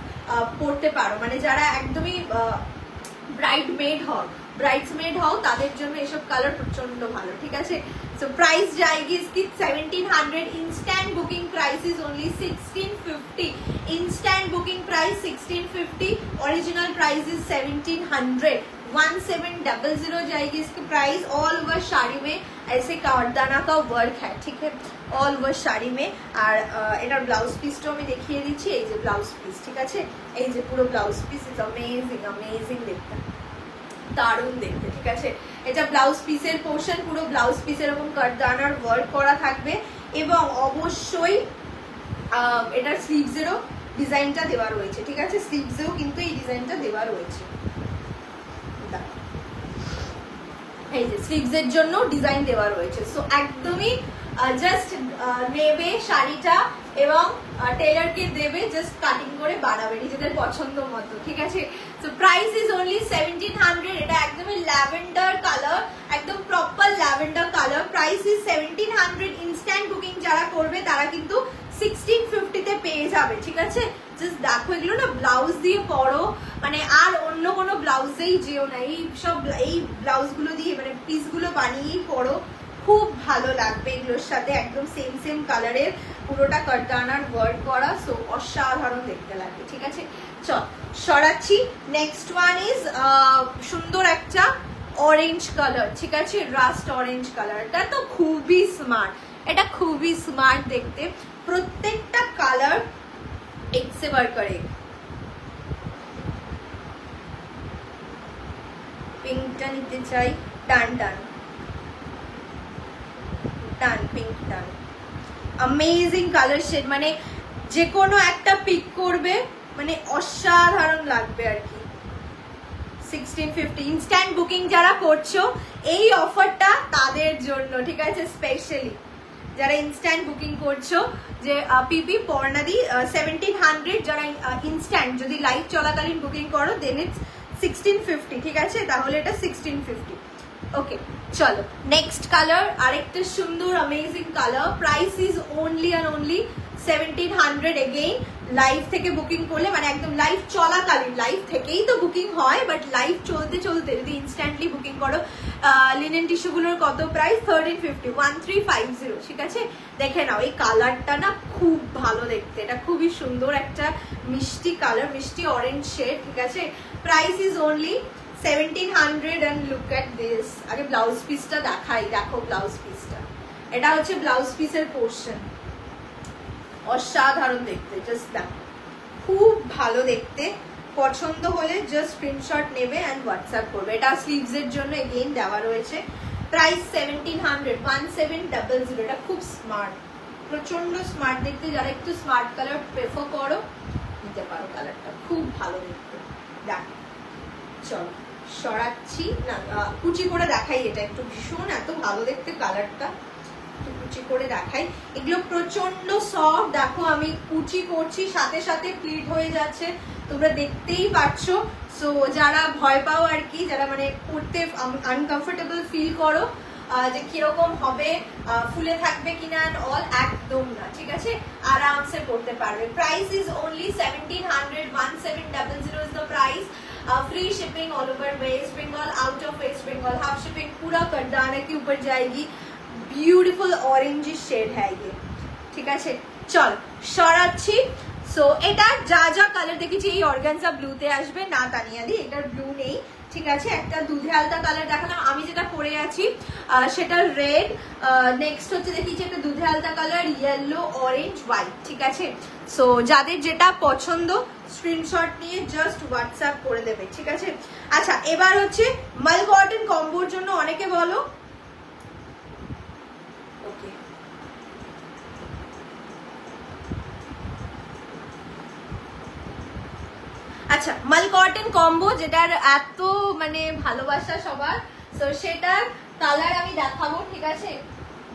পরতে পারো, মানে যারা একদমই ব্রাইডসমেড হও তাদের জন্য এসব কালার প্রচন্ড ভালো, ঠিক আছে। So price जाएगी इसकी 1700। instant booking price is only 1650। instant booking price 1650, original price is 1700। 1700 जाएगी इसकी प्राइस। ऑल ओवर साड़ी में ऐसे कारदाना का वर्क है, ठीक है, ऑल ओवर শাড়ি में। আর এটার ব্লাউজ পিসটাও আমি দেখিয়ে দিচ্ছি, এই যে ব্লাউজ পিস, ঠিক আছে, এই যে পুরো ব্লাউজ পিস ইজ অ্যামেজিং দেখতে, দারুণ দেখতে, ঠিক আছে। এটা ব্লাউজ পিসের পোর্শন, পুরো ব্লাউজ পিসের এরকম কাটদানার ওয়ার্ক করা থাকবে, এবং অবশ্যই এটার স্লিভসেরও ডিজাইনটা দেওয়া রয়েছে, ঠিক আছে, স্লিভসেও কিন্তু এই ডিজাইনটা দেওয়া রয়েছে। এই যে স্লিভসের জন্য ডিজাইন দেওয়া রয়েছে। সো একদমই জাস্ট নেবে শাড়িটা এবং টেলারকে দেবে, জাস্ট কাটিং করে বানাবে নিজেদের পছন্দ মতো, ঠিক আছে। So price is only 1700। এটা একদমই ল্যাভেন্ডার কালার, একদম proper lavender colour. Price is 1700। Instant booking যারা করবে তারা কিন্তু 1650 পেয়ে যাবে, ঠিক আছে। জাস্ট দেখো এগুলো না ব্লাউজ দিয়ে পরো, মানে আর অন্য কোনো ব্লাউজেই যেও না, এই ব্লাউজগুলো দিয়ে মানে পিসগুলো বানিয়েই পরো, খুব ভালো লাগবে এগুলোর সাথে। একদম সেম কালারের পুরোটা কাটদানার ওয়ার্ক করা, সো অসাধারণ দেখতে লাগবে, ঠিক আছে। চল সরাচ্ছি। নেক্সট ওয়ান ইজ সুন্দর একটা অরেঞ্জ কালার, ঠিক আছে, রাস্ট অরেঞ্জ কালার। এটা তো খুবই স্মার্ট, এটা খুবই স্মার্ট দেখতে, প্রত্যেকটা কালার एक से बढ़कर एक। পিঙ্কটা নিতে চাই, টান পিঙ্ক টান, অ্যামেজিং কালার শেড, মানে যে কোনো একটা পিক করবে মানে অসাধারণ লাগবে আর কি। 1650 ইনস্ট্যান্ট বুকিং যারা করছো এই অফারটা তাদের জন্য, ঠিক আছে, স্পেশালি যারা ইনস্ট্যান্ট বুকিং করছো, যে পিপি পর্ণাদি 1700, যারা ইনস্ট্যান্ট যদি লাইভ চলাকালীন বুকিং করো দেন ইটস 1650, ঠিক আছে, তাহলে এটা 1650। ওকে চলো নেক্সট কালার, আরেকটা সুন্দর amazing colour. Price is only and only 1700। Again live থেকে বুকিং করলে, মানে একদম লাইভ চলাকালীন, লাইভ থেকেই তো বুকিং হয়, বাট লাইভ চলতে চলতে যদি ইনস্ট্যান্টলি বুকিং করো, লিনেন টিস্যুগুলোর কত প্রাইস? 1350, 1350, ঠিক আছে। দেখে নাও এই কালারটা না খুব ভালো দেখতে, এটা খুবই সুন্দর একটা মিষ্টি কালার, মিষ্টি অরেঞ্জ শেড, ঠিক আছে। Price is only 1700 and look at this। আগে ব্লাউজ পিসটা দেখাই, দেখো ব্লাউজ পিসটা, এটা হচ্ছে ব্লাউজ পিসের পোর্শন, অসাধারণ দেখতে, জাস্ট দেখো খুব ভালো দেখতে। পছন্দ হলে জাস্ট স্ক্রিনশট নেবে এন্ড হোয়াটসঅ্যাপ করবে। এটা স্লিভস এর জন্য এগেইন দেওয়া রয়েছে। প্রাইস 1700, 1700। এটা খুব স্মার্ট, প্রচন্ড স্মার্ট দেখতে, যারা একটু স্মার্ট কালার প্রেফার করো নিতে পারো, কালারটা খুব ভালো দেখতে। দেখো চলো সরাচ্ছি না, কুচি করে দেখাই, এটা একটু ভীষণ এত ভালো দেখতে কালারটা, কুচি করে দেখাই। এগুলো প্রচন্ড সফট, দেখো আমি কুচি করছি সাথে সাথে প্লিট হয়ে যাচ্ছে, তোমরা দেখতেই পাচ্ছ। সো যারা ভয় পাও আর কি, যারা মানে পড়তে আনকমফোর্টেবল ফিল করো যে কিরকম হবে, ফুলে থাকবে কিনা অল, একদম না, ঠিক আছে, আরামসে পড়তে পারবে। Price is only 1700, 1700 is the price. Free shipping all over West Bengal, out of West Bengal half shipping, पूरा कटदाना के ऊपर जाएगी। ब्यूटीफुल ऑरेंज शेड है ये, ठीक है। चल सराচ্ছি। সো এটার যা যা কালার দেখেছি এই অর্গানজা ব্লুতে আসবে না তানিয়াদি, এটার ব্লু নেই, ঠিক আছে। একটা দুধে আলতা কালার দেখালাম, আমি যেটা পরে আছি সেটা রেড, নেক্সট হচ্ছে দেখিয়েছি একটা দুধে আলতা কালার, ইয়েলো, অরেঞ্জ, হোয়াইট, ঠিক আছে। সো যাদের যেটা পছন্দ স্ক্রিনশট নিয়ে জাস্ট হোয়াটসঅ্যাপ করে দেবে, ঠিক আছে। আচ্ছা এবার হচ্ছে মাল কটন কম্বোর জন্য অনেকে বলো, ওকে আচ্ছা মাল কটন কম্বো যেটার এত মানে ভালোবাসা সবার, তো সেটার কালার আমি দেখাবো, ঠিক আছে।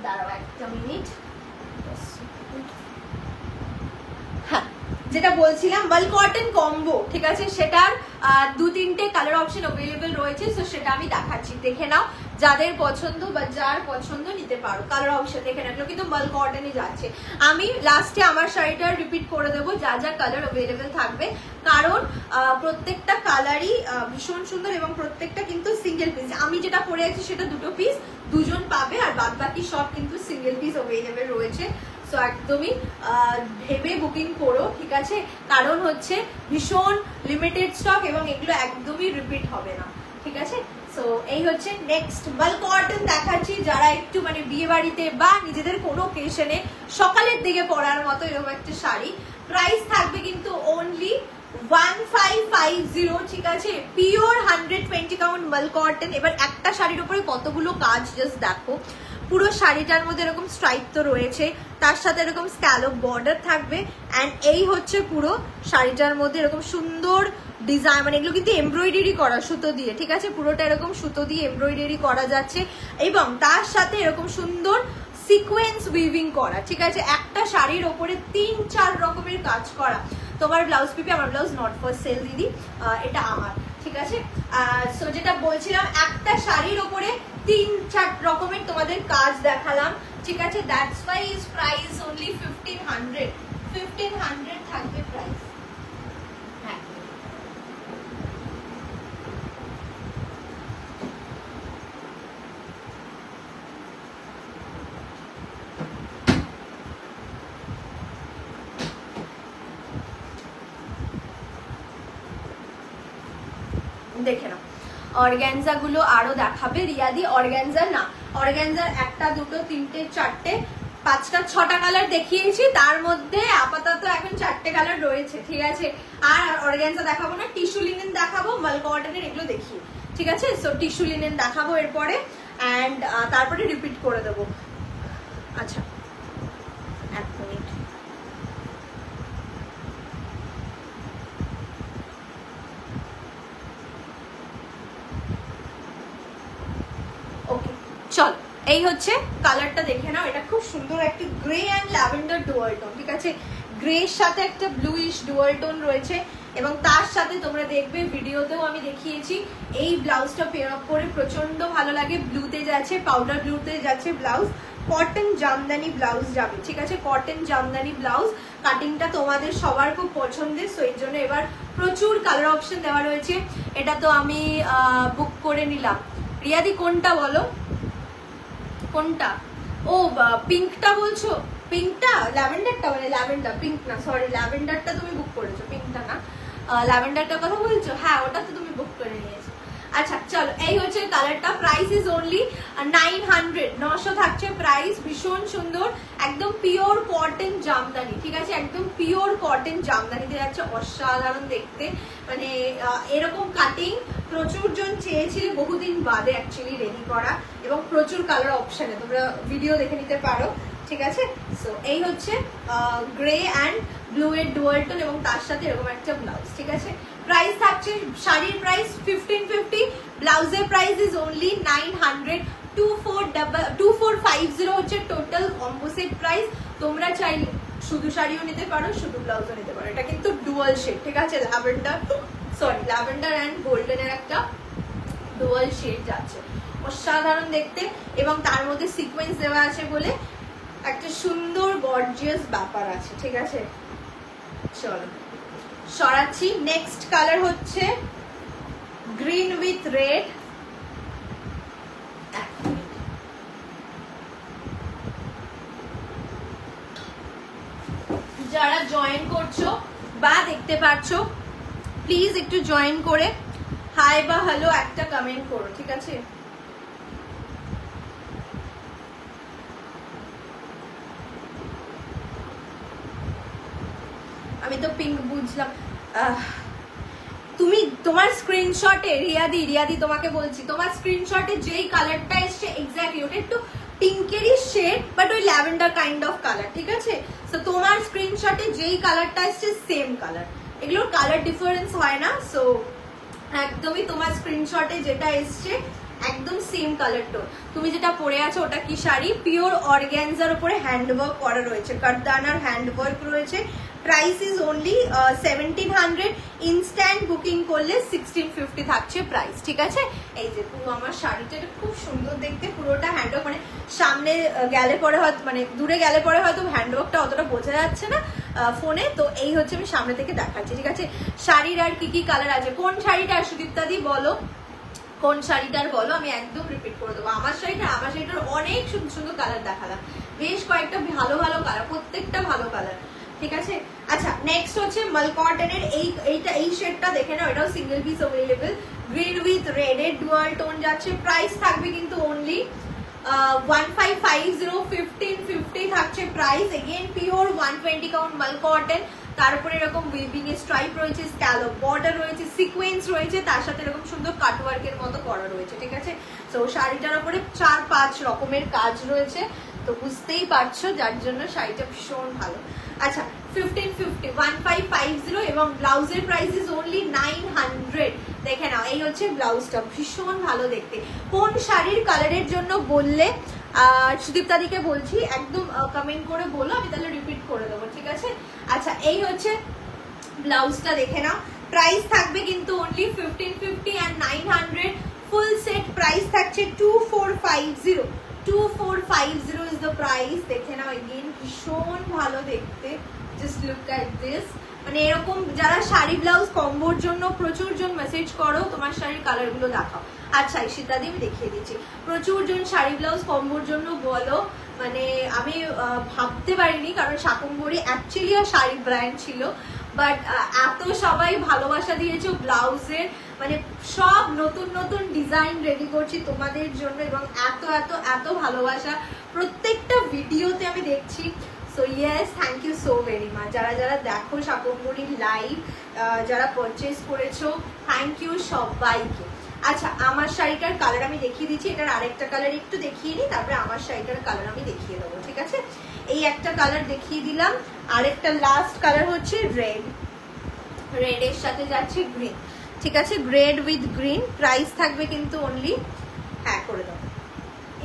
দাঁড়াও একটা মিনিট, হ্যাঁ যেটা বলছিলাম মাল কটন কম্বো, ঠিক আছে, সেটার 2-3টে কালার অপশন অ্যাভেলেবেল রয়েছে, তো সেটা আমি দেখাচ্ছি, দেখে নাও। যাদের পছন্দ বা যার পছন্দ নিতে পারো, কালার অপশন দেখে রাখলো, কিন্তু মাল কটনই যাচ্ছে। আমি লাস্টে আমার শাড়িটা রিপিট করে দেবো যা যা কালার অ্যাভেলেবেল থাকবে, কারণ প্রত্যেকটা কালারই ভীষণ সুন্দর এবং প্রত্যেকটা কিন্তু সিঙ্গেল পিস। আমি যেটা পরে আছি সেটা 2টো পিস, 2জন পাবে, আর বাদ বাকি সব কিন্তু সিঙ্গেল পিস অ্যাভেলেবেল রয়েছে। সো একদমই ভেবে বুকিং করো, ঠিক আছে, কারণ হচ্ছে ভীষণ লিমিটেড স্টক এবং এগুলো একদমই রিপিট হবে না, ঠিক আছে। সো এই হচ্ছে নেক্সট মাল কটন দেখাচ্ছি, যারা একটু মানে বিয়ে বাড়িতে বা নিজেদের কোনো অকেশনে সকালের দিকে পরার মতো এরকম একটা শাড়ি। প্রাইস থাকবে কিন্তু অনলি 1550, ঠিক আছে, পিওর 120 কাউন্ট মাল কটন। এবার একটা শাড়ির উপরে কতগুলো কাজ জাস্ট দেখো, পুরো শাড়িটার মধ্যে এরকম স্ট্রাইপ তো রয়েছে, তার সাথে এরকম স্ক্যালপ বর্ডার থাকবে, অ্যান্ড এই হচ্ছে পুরো শাড়িটার মধ্যে এরকম সুন্দর ডিজাইন, মানে এগুলো কিন্তু এমব্রয়ডারি করা সুতো দিয়ে, ঠিক আছে, পুরোটা এরকম সুতো দিয়ে এমব্রয়ডারি করা যাচ্ছে, এবং তার সাথে এরকম সুন্দর সিকোয়েন্স উইভিং করা, ঠিক আছে। একটা শাড়ির ওপরে 3-4 রকমের কাজ করা। তোমার ব্লাউজ পিপি, আমার ব্লাউজ নট ফর সেল দিদি, এটা আমার, ঠিক আছে। সো যেটা বলছিলাম, একটা শাড়ির ওপরে 3-4 রকমের তোমাদের কাজ দেখালাম, ঠিক আছে। That's why is price only 1500 থাকবে প্রাইস। হ্যাঁ দেখে নাও, অর্গানজা গুলো আরো দেখাবে রিয়াদি। অর্গানজা না, অর্গানজার 1টা 2টো 3টে 4টে 5টা 6টা কালার দেখিয়েছি, তার মধ্যে আপাতত এখন 4টে কালার রয়েছে, ঠিক আছে। আর অর্গানজা দেখাবো না, টিস্যু লিনেন দেখাবো, মাল কটনের এগুলো দেখিয়ে, ঠিক আছে। সো টিস্যু লিনেন দেখাবো এরপরে, অ্যান্ড তারপরে রিপিট করে দেবো। আচ্ছা এক মিনিট, ওকে চল, এই হচ্ছে কালারটা দেখে নাও, এটা খুব সুন্দর একটা grey and lavender dual tone, ঠিক আছে। গ্রের সাথে একটা ব্লুইশ ডুয়াল টোন রয়েছে, এবং তার সাথে তোমরা দেখবে ভিডিওতেও আমি দেখিয়েছি, এই ব্লাউজটা পেয়ার আপ করে প্রচন্ড ভালো লাগে। ব্লুতে যাচ্ছে, পাউডার ব্লুতে যাচ্ছে ব্লাউজ, কটন জামদানি ব্লাউজ যাবে, ঠিক আছে, কটন জামদানি ব্লাউজ। কাটিংটা তোমাদের সবার খুব পছন্দের, সো এর জন্য এবার প্রচুর কালার অপশন দেওয়া রয়েছে। এটা তো আমি বুক করে নিলাম। রিয়াদি কোনটা বলো, কোনটা? ও পিঙ্কটা বলছো? পিঙ্কটা, ল্যাভেন্ডারটা, মানে ল্যাভেন্ডার, পিঙ্ক না, সরি, ল্যাভেন্ডারটা তুমি বুক করেছো, পিঙ্কটা না, ল্যাভেন্ডারটার কথা বলছো, হ্যাঁ ওটা তো তুমি বুক করে নিয়েছো। আচ্ছা চলো, এই হচ্ছে কালারটা, প্রাইস ইজ অনলি 900, 900 থাকছে প্রাইস। ভীষণ সুন্দর, একদম পিওর কটন জামদানি, ঠিক আছে, একদম পিওর কটন জামদানিতে যাচ্ছে, অসাধারণ দেখতে, মানে এরকম কাটিং প্রচুর জন চেয়েছিল, বহুদিন বাদে অ্যাকচুয়ালি রেডি করা, এবং প্রচুর কালার অপশানে, তোমরা ভিডিও দেখে নিতে পারো, ঠিক আছে। সো এই হচ্ছে গ্রে অ্যান্ড ব্লু এর ডুয়াল টোন, এবং তার সাথে এরকম একটা ব্লাউজ, ঠিক আছে। প্রাইস থাকছে, শাড়ির প্রাইস 1550, ব্লাউজের প্রাইস ইজ অনলি 900, 2450 হচ্ছে টোটাল কম্বো সেট প্রাইস। তোমরা চাইলে শুধু শাড়িও নিতে পারো, শুধু ব্লাউজও নিতে পারো, এটা কিন্তু ডুয়াল শেড, ঠিক আছে, ল্যাভেন্ডার, সরি ল্যাভেন্ডার অ্যান্ড গোল্ডেনের একটা ডুয়াল শেড যাচ্ছে, অসাধারণ দেখতে, এবং তার মধ্যে সিকোয়েন্স দেওয়া আছে বলে একটা সুন্দর গর্জিয়াস ব্যাপার আছে, ঠিক আছে। চলো সরাচ্ছি, নেক্সট কালার হচ্ছে গ্রিন উইথ রেড। যারা জয়েন করছো বা দেখতে পাচ্ছ প্লিজ একটু জয়েন করে হাই বা হ্যালো একটা কমেন্ট করো, ঠিক আছে? আমি তো পিঙ্ক বুঝলাম। তুমি তোমার স্ক্রিনশটে রিয়াদি তোমাকে বলছি, তোমার স্ক্রিনশটে যেই কালারটা এসছে এক্স্যাক্টলি ওটা একটু পিঙ্কেরই শেড, বাট ওই ল্যাভেন্ডার কাইন্ড অফ কালার, ঠিক আছে? সো তোমার স্ক্রিনশটে যেই কালারটা এসছে সেম কালার, এগুলোর কালার ডিফারেন্স হয় না। সো একদমই তোমার স্ক্রিনশটে যেটা এসছে একদম সেম কালার টোন। তুমি যেটা পরে আছো ওটা কি শাড়ি? পিওর অর্গ্যানজার উপরে হ্যান্ডওয়ার্ক করা রয়েছে, কাটদানার হ্যান্ডওয়ার্ক রয়েছে। Price is only 1700, instant booking করলে 1650 থাকছে প্রাইস, ঠিক আছে? এই যে পুরো আমার শাড়িটা খুব সুন্দর দেখতে, পুরোটা হ্যান্ডওয়ার্ক, মানে সামনে গেলে পরে হয়তো, মানে দূরে গেলে পরে হয়তো হ্যান্ডওয়ার্কটা অতটা বোঝা যাচ্ছে না ফোনে, তো এই হচ্ছে আমি সামনে থেকে দেখাচ্ছি, ঠিক আছে? শাড়ির আর কি কি কালার আছে, কোন শাড়িটা সুদীপ্তা দি বলো, কোন শাড়িটার বলো, আমি একদম রিপিট করে দেবো। আমার শাড়িটার অনেক সুন্দর সুন্দর কালার দেখালাম, বেশ কয়েকটা ভালো ভালো কালার, প্রত্যেকটা ভালো কালার, ঠিক আছে? আচ্ছা, নেক্সট হচ্ছে মাল কটনের এই শেডটা দেখে নাও, এটাও single piece available, green with red এর ডুয়াল টোন যাচ্ছে। প্রাইস থাকবে কিন্তু অনলি 1550, 1550 থাকছে প্রাইস। এগেন পিওর 120 কাউন্ট মাল কটন, তারপরে এরকম উইভিং এর স্ট্রাইপ রয়েছে, স্ক্যালপ বর্ডার রয়েছে, সিকোয়েন্স রয়েছে, তার সাথে এরকম সুন্দর কাটওয়ার্কের মতো করা রয়েছে, ঠিক আছে? তো শাড়িটার উপরে 4-5 রকমের কাজ রয়েছে, তো বুঝতেই পারছো, যার জন্য শাড়িটা ভীষণ ভালো। আচ্ছা, 1550 এবং ব্লাউজের প্রাইস ইজ অনলি 900। দেখে নাও, এই হচ্ছে ব্লাউজটা, ভীষণ ভালো দেখতে। কোন শাড়ির কালারের জন্য বললে সুদীপ্তা দিকে বলছি, একদম কমেন্ট করে বলো, আমি তাহলে রিপিট করে দেবো, ঠিক আছে? আচ্ছা, এই হচ্ছে ব্লাউজটা, দেখে নাও। প্রাইস থাকবে কিন্তু only 1550 and 900। Full set price থাকছে 2450। 2450 is the price। দেখে নাও, এগেইন ভীষণ ভালো দেখতে, জাস্ট লুক এট দিস। মানে এরকম যারা শাড়ি ব্লাউজ কম্বোর জন্য প্রচুর জন মেসেজ করো, তোমার শাড়ির কালারগুলো দেখাও। আচ্ছা, ঈশিতাদি আমি দেখিয়ে দিচ্ছি, প্রচুর জন শাড়ি ব্লাউজ কম্বোর জন্য বলো, মানে আমি ভাবতে পারিনি, কারণ শাকম্ভরি অ্যাকচুয়ালি শাড়ি ব্র্যান্ড ছিল, বাট এত সবাই ভালোবাসা দিয়েছো ব্লাউজের, মানে সব নতুন নতুন ডিজাইন রেডি করছি তোমাদের জন্য, এবং এত এত এত ভালোবাসা প্রত্যেকটা ভিডিওতে আমি দেখছি। So yes, thank you so very much. যারা যারা দেখো শাকম্ভরির লাইভ, যারা পারচেস করেছো, থ্যাংক ইউ সবাইকে। আচ্ছা, আমার শাড়িটার কালার আমি দেখিয়ে দিচ্ছি, এটার আরেকটা কালার একটু দেখিয়ে নিই, তারপরে আমার শাড়িটার কালার আমি দেখিয়ে দেবো, ঠিক আছে? এই একটা কালার দেখিয়ে দিলাম, আরেকটা লাস্ট কালার হচ্ছে রেড, রেডের সাথে যাচ্ছে গ্রিন, ঠিক আছে? Red with green. প্রাইস থাকবে কিন্তু অনলি, হ্যাঁ করে দাও,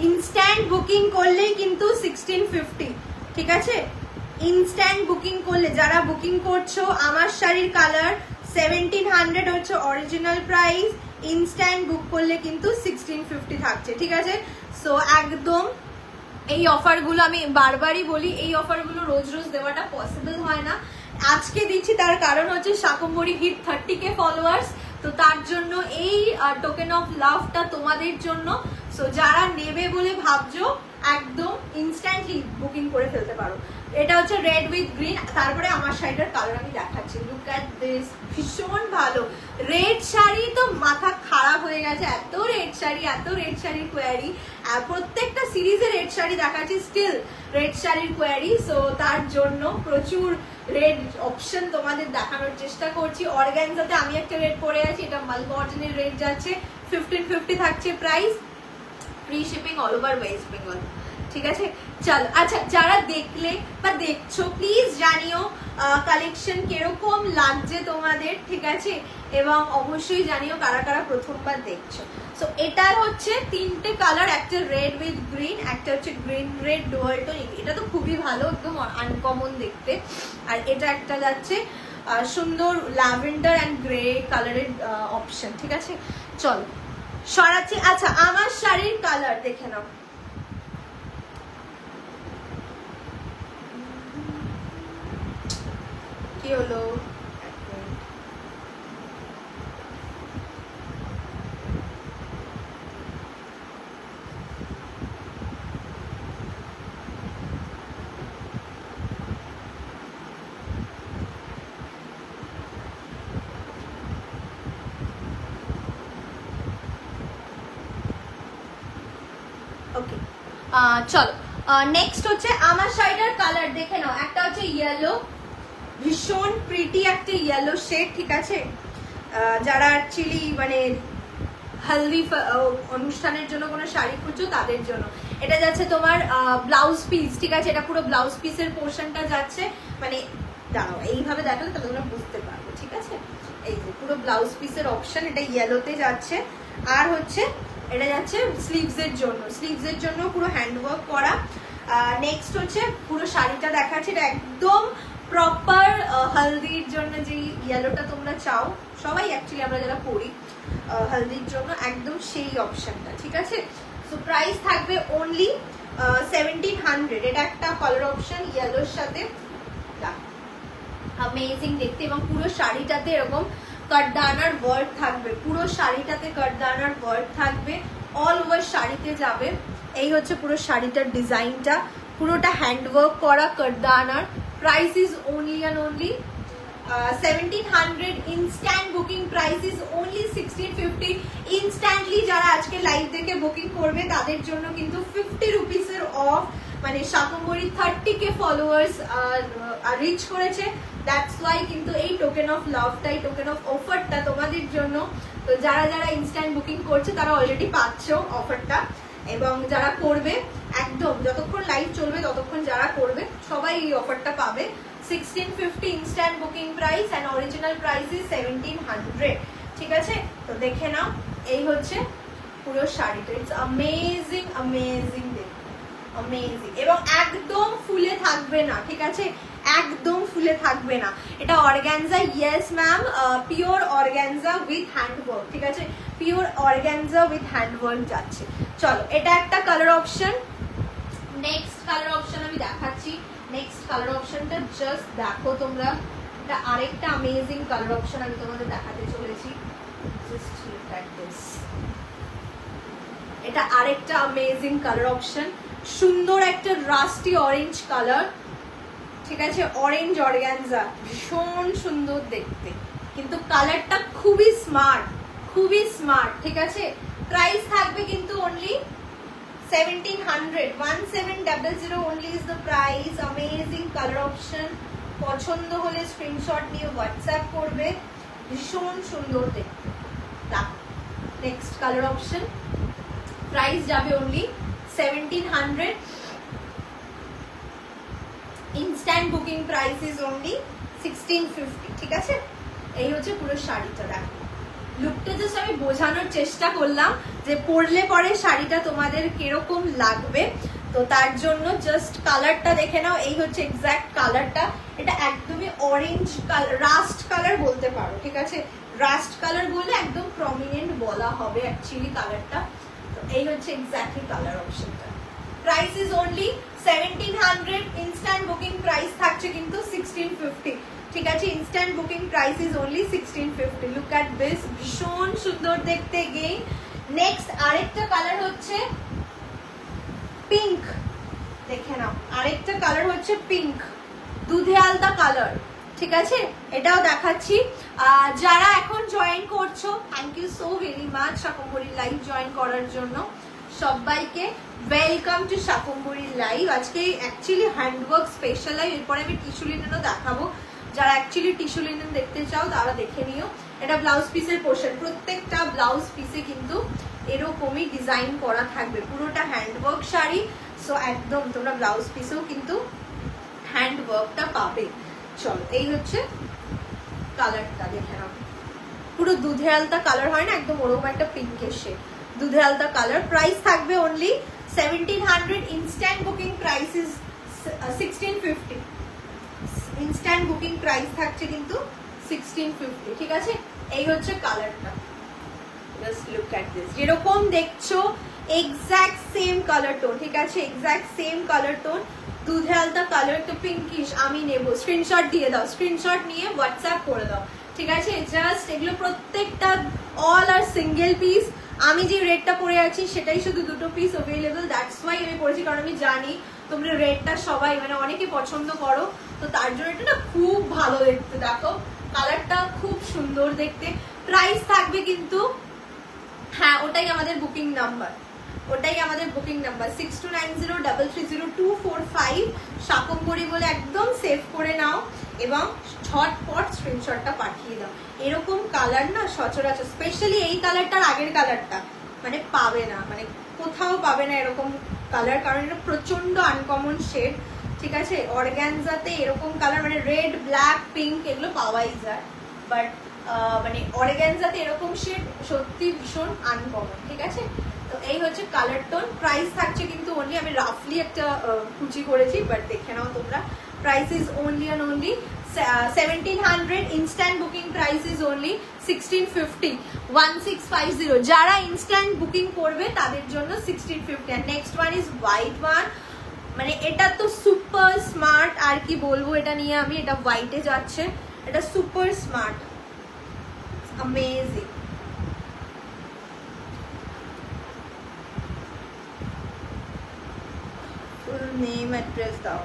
ইনস্ট্যান্ট বুকিং করলেই কিন্তু 1650, ঠিক আছে? ইনস্ট্যান্ট বুকিং করলে, যারা বুকিং করছো, আমার শাড়ির কালার 1700 হচ্ছে অরিজিনাল প্রাইস, ইনস্ট্যান্ট বুক করলে কিন্তু 1650 থাকছে, ঠিক আছে? সো একদম এই অফারগুলো আমি বারবারই বলি, এই অফারগুলো রোজ রোজ দেওয়াটা পসিবল হয় না, আজকে দিচ্ছি, তার কারণ হচ্ছে শাকম্ভরি হিট 30K ফলোয়ার্স, তো তার জন্য এই টোকেন অফ লাভটা তোমাদের জন্য। সো যারা নেবে বলে ভাবছো, একদম ইনস্ট্যান্টলি বুকিং করে ফেলতে পারো। এটা হচ্ছে রেড উইথ গ্রিন, তারপরে আমার শাড়িটার কালার আমি দেখাচ্ছি, লুক অ্যাট দিস, ভীষণ ভালো। রেড শাড়ি তো মাথা খারাপ হয়ে গেছে, এত রেড শাড়ির কোয়ারি, প্রত্যেকটা সিরিজে রেড শাড়ি দেখাচ্ছি, স্টিল রেড শাড়ির কোয়ারি। সো তার জন্য প্রচুর রেড অপশন তোমাদের দেখানোর চেষ্টা করছি। অর্গানজাতে আমি একটা রেড পরে আছি, এটা মাল কটনের রেড যাচ্ছে, 1550 থাকছে price, free shipping all over West Bengal, ঠিক আছে? চলো, আচ্ছা, যারা দেখলে বা দেখছো প্লিজ জানিও কালেকশন কিরকম লাগছে তোমাদের, ঠিক আছে? এবং অবশ্যই জানিও কারা কারা প্রথমবার দেখছো। সো এটা হচ্ছে 3টে কালার, একটা রেড উইথ গ্রিন, একটা হচ্ছে গ্রিন রেড ডুয়াল টোন, এটা তো খুবই ভালো, একদম আনকমন দেখতে। আর এটা একটা যাচ্ছে সুন্দর ল্যাভেন্ডার অ্যান্ড গ্রে কালারের অপশন, ঠিক আছে? চলো সরাচ্ছি। আচ্ছা, আমার শাড়ির কালার দেখে নাও, কি হলো, চলো নেক্সট হচ্ছে আমার শাড়িটার কালার দেখে নাও। একটা হচ্ছে ইয়েলো, ভীষণ প্রিটি একটা ইয়েলো শেড, ঠিক আছে? যারা অ্যাকচুয়ালি মানে হলদি অনুষ্ঠানের জন্য কোনো শাড়ি খুঁজছো তাদের জন্য এটা যাচ্ছে তোমার ব্লাউজ পিস, ঠিক আছে? এটা পুরো ব্লাউজ পিসের পোর্শনটা যাচ্ছে, মানে দাঁড়াও এইভাবে দেখালে তাহলে তোমরা বুঝতে পারবো, ঠিক আছে? এই যে পুরো ব্লাউজ পিসের অপশন, এটা ইয়েলোতে যাচ্ছে। আর হচ্ছে এটা যাচ্ছে স্লিভসের জন্য, স্লিভসের জন্য পুরো হ্যান্ডওয়ার্ক করা। নেক্সট হচ্ছে পুরো শাড়িটা দেখাচ্ছে, এটা একদম প্রপার হলদির জন্য যে ইয়েলোটা তোমরা চাও, সবাই অ্যাকচুয়ালি আমরা যারা পরি হলদির জন্য একদম সেই অপশনটা, ঠিক আছে? সো প্রাইস থাকবে অনলি 1700। এটা একটা কালার অপশন ইয়েলোর সাথে, অ্যামেজিং দেখতে। এবং পুরো শাড়িটাতে এরকম কাটদানার ওয়ার্ক থাকবে, পুরো শাড়িটাতে কাটদানার ওয়ার্ক থাকবে, অল ওভার শাড়িতে যাবে। এই হচ্ছে পুরো শাড়িটার ডিজাইনটা, পুরোটা হ্যান্ডওয়ার্ক করা কাটদানার। Price is only and only 1700। Instant booking price is only 1650। Instantly যারা আজকে লাইভ দেখে বুকিং করবে তাদের জন্য কিন্তু 50 রুপিসের অফ, মানে শাকম্ভরি 30K ফলোয়ার্স রিচ করেছে। দ্যাটস ওয়াই কিন্তু এই টোকেন অফ লাভটাই, টোকেন অফ অফারটা তোমাদের জন্য। তো যারা যারা ইনস্ট্যান্ট বুকিং করছে তারা অলরেডি পাচ্ছ অফারটা, এবং যারা করবে একদম যতক্ষণ লাইভ চলবে ততক্ষণ যারা করবে সবাই এই অফারটা পাবে। 1650 instant booking price and original price is 1700, ঠিক আছে? তো দেখে নাও, এই হচ্ছে পুরো শাড়িটা। ইটস অ্যামেজিং অ্যামেজিং দেখতে, অ্যামেজিং। এবং একদম ফুলে থাকবে না, ঠিক আছে? একদম ফুলে থাকবে না। এটা organza, yes ma'am, pure organza with handwork, ঠিক আছে? পিওর অর্গানজা উইথ হ্যান্ডওয়ার্ক যাচ্ছে। চলো এটা একটা colour option. Next colour option আমি দেখাচ্ছি। নেক্সট কালার অপশনটা জাস্ট দেখো তোমরা, এটা আরেকটা অ্যামেজিং কালার অপশন আমি তোমাদের দেখাতে চলেছি। জাস্ট লুক এট দিস, এটা আরেকটা অ্যামেজিং কালার অপশন, সুন্দর একটা রাস্টি অরেঞ্জ কালার, ঠিক আছে? অরেঞ্জ অর্গানজা, ভীষণ সুন্দর দেখতে, কিন্তু কালারটা খুবই স্মার্ট, খুবই স্মার্ট, ঠিক আছে? প্রাইস থাকবে কিন্তু only 1700, 1700 only is the price. Amazing colour option, পছন্দ হলে স্ক্রিনশট নিয়ে হোয়াটসঅ্যাপ করবে, ভীষণ সুন্দর দেখতে। নেক্সট কালার অপশন, প্রাইস যাবে only 1700। Instant booking price is only 1650, ঠিক আছে? এই হচ্ছে পুরো শাড়িটা। দেখো লুকটা জাস্ট আমি বোঝানোর চেষ্টা করলাম যে পরলে পরে শাড়িটা তোমাদের কিরকম লাগবে, তো তার জন্য জাস্ট কালারটা দেখে নাও। এই হচ্ছে এক্স্যাক্ট কালারটা, এটা একদমই অরেঞ্জ কালার, রাস্ট কালার বলতে পারো, ঠিক আছে? রাস্ট কালার বলে একদম প্রমিনেন্ট বলা হবে অ্যাকচুয়ালি কালারটা। তো এই হচ্ছে এক্স্যাক্টলি কালার অপশনটা। Price is only 1700। Instant booking price থাকছে কিন্তু 1650, ঠিক আছে? Instant booking price is only 1650। Look at this, ভীষণ সুন্দর দেখতে। গেইন নেক্সট আরেকটা কালার হচ্ছে পিঙ্ক, দেখে নাও আরেকটা কালার হচ্ছে পিঙ্ক, দুধে আলতা কালার, ঠিক আছে? এটাও দেখাচ্ছি। যারা এখন জয়েন করছো, thank you so very much Shakambhari live join করার জন্য। সবাইকে ওয়েলকাম টু শাকম্ভরি লাইভ। আজকে অ্যাকচুয়ালি হ্যান্ডওয়ার্ক স্পেশাল লাইভ, এরপরে আমি টিস্যু লিনেনও দেখাবো। যারা অ্যাকচুয়ালি টিস্যু লিনেন দেখতে চাও তারা দেখে নিও। এটা ব্লাউজ পিসের পোর্শন, প্রত্যেকটা ব্লাউজ পিসে কিন্তু এরকমই ডিজাইন করা থাকবে, পুরোটা হ্যান্ডওয়ার্ক শাড়ি। সো একদম তোমরা ব্লাউজ পিসেও কিন্তু হ্যান্ডওয়ার্কটা পাবে। চলো এই হচ্ছে কালারটা দেখে নাও, পুরো দুধে আলতা কালার হয় না, একদম ওরকম একটা পিঙ্কের শেড, দুধে আলতা কালার। প্রাইস থাকবে only 1700। Instant booking price is 1650। Instant booking price থাকছে কিন্তু 1650, ঠিক আছে? এই হচ্ছে কালারটা, জাস্ট লুক এট দিস। যেরকম দেখছো এক্স্যাক্ট সেম কালার টোন, ঠিক আছে? এক্স্যাক্ট সেম কালার টোন, দুধে আলতা কালার, তো পিঙ্কিশ। আমি নেব, স্ক্রিনশট দিয়ে দাও, স্ক্রিনশট নিয়ে হোয়াটসঅ্যাপ করে দাও, ঠিক আছে? জাস্ট এগুলো প্রত্যেকটা অল আর সিঙ্গেল পিস। আমি যে রেডটা পরে আছি সেটাই শুধু দুটো পিস অ্যাভেলেবল, দ্যাটস ওয়াই আমি পরেছি, কারণ আমি জানি তোমরা রেডটা সবাই মানে অনেকে পছন্দ করো, তো তার জন্য এটা না খুব ভালো দেখতে। দেখো কালারটা খুব সুন্দর দেখতে। প্রাইস থাকবে কিন্তু, হ্যাঁ ওটাই আমাদের বুকিং নাম্বার, ওটাই আমাদের বুকিং নাম্বার 6290330245 শাকম্ভরি বলে একদম সেভ করে নাও এবং ঝটপট স্ক্রিনশটটা পাঠিয়ে দাও। এরকম কালার না সচরাচর, স্পেশালি এই কালারটার আগের কালারটা মানে পাবে না, মানে কোথাও পাবে না এরকম কালার, কারণ এটা প্রচন্ড আনকমন শেড। ঠিক আছে, অর্গানজাতে এরকম কালার মানে রেড, ব্ল্যাক, পিঙ্ক এগুলো পাওয়াই যায়, বাট মানে অর্গানজাতে এরকম শেড সত্যি ভীষণ আনকমন। ঠিক আছে, তো এই হচ্ছে কালার টোন। প্রাইস থাকছে কিন্তু অনলি, আমি রাফলি একটা কুচি করেছি, বাট দেখে নাও তোমরা। Price is only and only 1700, instant booking price is only 1650, 1650। যারা ইনস্ট্যান্ট বুকিং করবে তাদের জন্য 1650। আর next one is white one, মানে এটা তো সুপার স্মার্ট, আর কি বলবো এটা নিয়ে আমি। এটা হোয়াইটে যাচ্ছে, এটা super smart, amazing. Full name address দাও।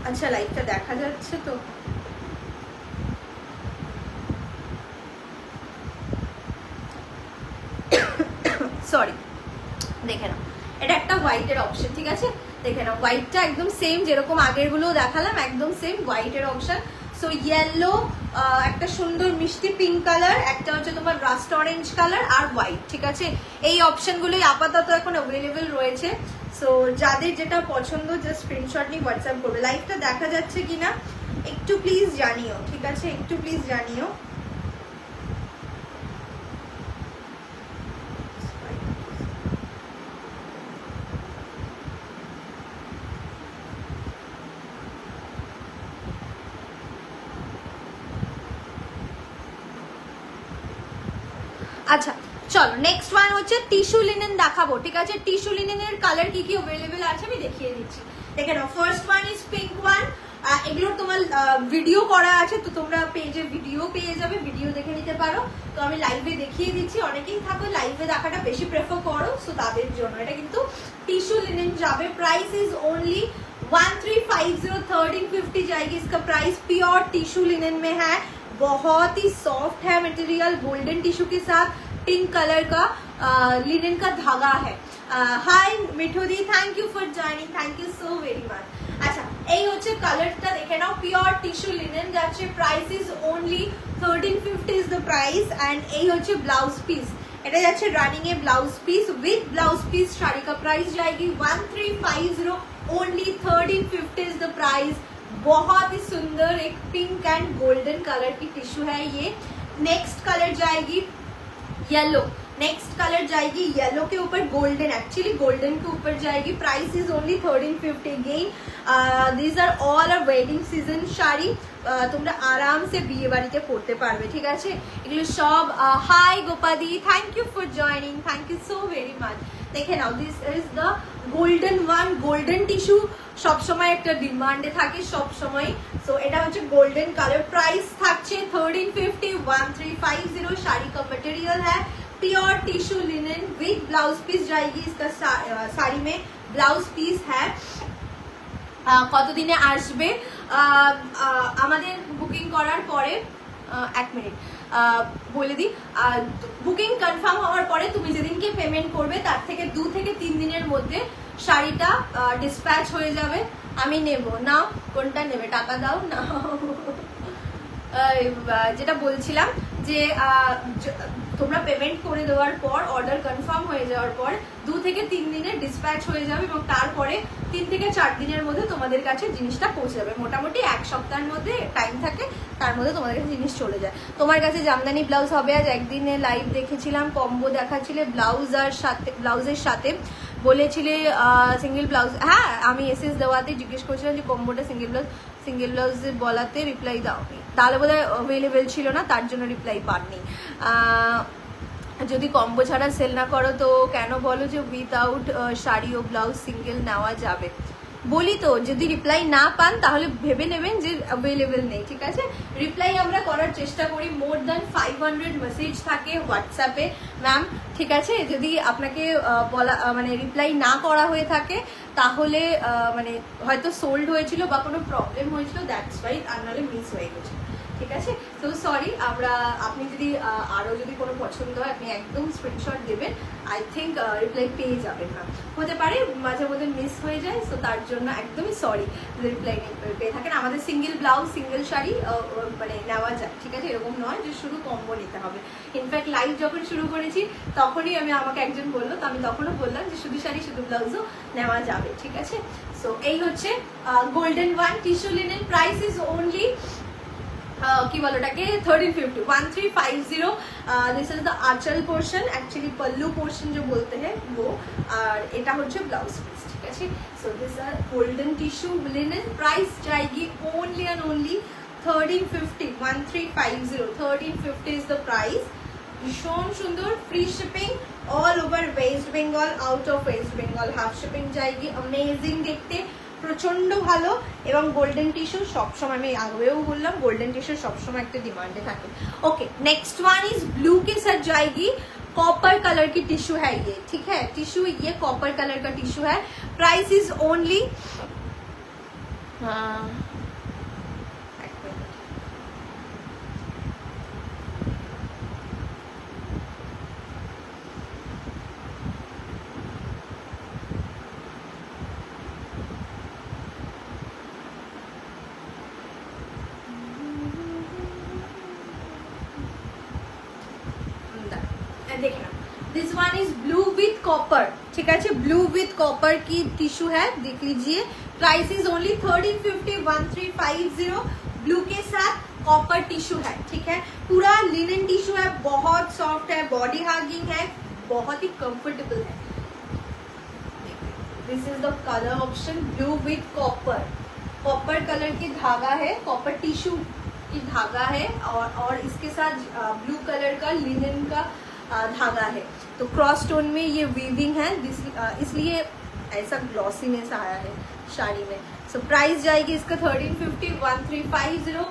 আচ্ছা, লাইভটা দেখা যাচ্ছে তো? সরি, দেখে নাও, এটা একটা হোয়াইটের অপশন। ঠিক আছে, দেখে নাও, হোয়াইটটা একদম সেম যেরকম আগের গুলো দেখালাম, একদম সেম হোয়াইটের অপশন। সো ইয়েলো, একটা সুন্দর মিষ্টি পিঙ্ক কালার, একটা হচ্ছে তোমার রাস্ট অরেঞ্জ কালার, আর হোয়াইট। ঠিক আছে, এই অপশনগুলোই আপাতত এখন অ্যাভেলেবেল রয়েছে। সো যাদের যেটা পছন্দ জাস্ট স্ক্রিনশট নিয়ে হোয়াটসঅ্যাপ করবে। লাইভটা দেখা যাচ্ছে কিনা একটু প্লিজ জানিও। ঠিক আছে, একটু প্লিজ জানিও। আচ্ছা চলো, নেক্সট ওয়ান হচ্ছে টিস্যু লিনেন দেখাবো। ঠিক আছে, টিস্যু লিনেনের কালার কি কি অ্যাভেলেবেল আছে আমি দেখিয়ে দিচ্ছি। দেখে নাও, first one is pink one. এগুলোর তোমার ভিডিও করা আছে, তো তোমরা পেজে ভিডিও পেয়ে যাবে, ভিডিও দেখে নিতে পারো। তো আমি লাইভে দেখিয়ে দিচ্ছি, অনেকেই থাকো লাইভে দেখাটা বেশি প্রেফার করো, সো তাদের জন্য এটা কিন্তু टिश्यू लिनन जावे। प्राइस इज ओनली 1350, 1350 जाएगी इसका प्राइस। प्योर टिश्यू लिनन में है, बहुत ही सॉफ्ट है मटेरियल, गोल्डन टिश्यू के साथ पिंक कलर का लिनन का धागा है। हाय मिठुदी, thank you for joining, thank you so very much. अच्छा এই হচ্ছে কালারটা দেখে নাও, পিওর টিস্যু লিনেন যাচ্ছে। Price is only 1350 is the price. And এই হচ্ছে ব্লাউজ পিস, এটা যাচ্ছে running a blouse piece with blouse piece. Sari का प्राइस जाएगी 1350, ओनली 1350 इज द प्राइस। बहुत ही सुंदर एक पिंक एंड गोल्डन कलर की टिश्यू है ये। नेक्स्ट कलर जाएगी येलो, नेक्स्ट कलर जाएगी येलो के ऊपर गोल्डन, एक्चुअली गोल्डन के ऊपर जाएगी। Price is only 1350 again. This are all our wedding season sari, তোমরা আরাম সে বিয়ে বাড়িতে পড়তে পারবে। ঠিক আছে, এগুলো সব। হাই গোপাদি, thank you for joining, thank you so very much. দেখে নাও, this is the golden one. Golden tissue সবসময় একটা ডিমান্ডে থাকে সবসময়, সো এটা হচ্ছে গোল্ডেন কালার। প্রাইস থাকছে 1350, 1350। শাড়ি का मटेरियल है pure tissue linen with blouse piece जाएगी। इसका साड़ी में ब्लाउज पीस है। কতদিনে আসবে আমাদের বুকিং করার পরে? এক মিনিট বলে দিই, বুকিং কনফার্ম হওয়ার পরে তুমি যেদিনকে পেমেন্ট করবে তার থেকে 2 থেকে 3 দিনের মধ্যে শাড়িটা ডিসপ্যাচ হয়ে যাবে। আমি নেব না, কোনটা নেবে? টাকা দাও না। যেটা বলছিলাম যে তোমরা পেমেন্ট করে দেওয়ার পর, অর্ডার কনফার্ম হয়ে যাওয়ার পর 2 থেকে 3 দিনের ডিসপ্যাচ হয়ে যাবে এবং তারপরে 3 থেকে 4 দিনের মধ্যে তোমাদের কাছে জিনিসটা পৌঁছে যাবে। মোটামুটি 1 সপ্তাহের মধ্যে টাইম থাকে, তার মধ্যে তোমাদের কাছে জিনিস চলে যায়। তোমার কাছে জামদানি ব্লাউজ হবে। আজ একদিনে লাইভ দেখেছিলাম, কম্বো দেখাচ্ছিলে ব্লাউজের সাথে বলেছিলে সিঙ্গেল ব্লাউজ। হ্যাঁ, আমি এসএস দেওয়াতে জিজ্ঞেস করছিলাম যে কম্বোটা সিঙ্গেল ব্লাউজ বলাতে রিপ্লাই দাওনি, তাহলে বোধহয় অ্যাভেলেবেল ছিল না, তার জন্য রিপ্লাই পাননি। যদি কম্বো ছাড়া সেল না করো তো কেন বলো যে উইদাউট শাড়ি ও ব্লাউজ সিঙ্গেল নেওয়া যাবে? বলি তো, যদি রিপ্লাই না পান তাহলে ভেবে নেবেন যে অ্যাভেলেবেল নেই, ঠিক আছে? রিপ্লাই আমরা করার চেষ্টা করি। মোর দ্যান 500 মেসেজ থাকে হোয়াটসঅ্যাপে ম্যাম, ঠিক আছে? যদি আপনাকে বলা মানে রিপ্লাই না করা হয়ে থাকে তাহলে মানে হয়তো সোল্ড হয়েছিল বা কোনো প্রবলেম হয়েছিল, দ্যাটস ওয়াই, আর নাহলে মিস হয়ে গেছে, ঠিক আছে? তো সরি। আপনি যদি আরো যদি কোনো পছন্দ হয় আপনি একদম স্ক্রিনশট দেবেন, আই থিঙ্ক রিপ্লাই পেয়ে যাবেন না। হতে পারে মাঝে মধ্যে মিস হয়ে যায়, সো তার জন্য একদমই সরি যদি রিপ্লাই পেয়ে থাকেন। আমাদের সিঙ্গেল ব্লাউজ সিঙ্গেল শাড়ি মানে নেওয়া যায়, ঠিক আছে? এরকম নয় যে শুধু কম্বো নিতে হবে। ইনফ্যাক্ট লাইভ যখন শুরু করেছি তখনই আমাকে একজন বললো, তো আমি তখনও বললাম যে শুধু শাড়ি শুধু ব্লাউজও নেওয়া যাবে, ঠিক আছে? সো এই হচ্ছে golden one tissue linen. Price is only কি বলো ওটাকে 1350 1350। दिस इज द आंचल पोर्शन, एक्चुअली पल्लू पोर्शन जो बोलते हैं वो, और এটা হচ্ছে ব্লাউজ পিস, ঠিক আছে? So this are golden tissue linen. Price जाएगी only and only 1350 1350 1350 is the price। ভীষণ সুন্দর, free shipping all over West Bengal, out of West Bengal half shipping जाएगी। अमेजिंग দেখতে, প্রচন্ড ভালো, এবং গোল্ডেন টিস্যু সবসময়, আমি আগেও বললাম গোল্ডেন টিস্যু সবসময় একটা ডিমান্ডে থাকে। Okay, next one is blue के साथ जाएगी। कॉपर कलर की टिश्यू है ये, ठीक है? टिश्यू ये कॉपर कलर का टिश्यू है। प्राइस इज ओनली देखना, this one is blue with copper, ठीक है? ब्लू विथ कॉपर की टिश्यू है, देख लीजिए। Price is only 1350 1350। ब्लू के साथ कॉपर टिश्यू है, ठीक है? पूरा लिनन टिश्यू है, बहुत सॉफ्ट है, बॉडी हगिंग है, बहुत ही कंफर्टेबल है। This is the colour option, blue with copper. Copper colour की धागा है, कॉपर टिश्यू की धागा है, और इसके साथ ब्लू कलर का लिनन का धागा है। तो क्रॉस टोन में ये वीविंग है, इसलिए ऐसा ग्लॉसीनेस आया है साड़ी में। सो प्राइस जाएगी इसका 1350 1350।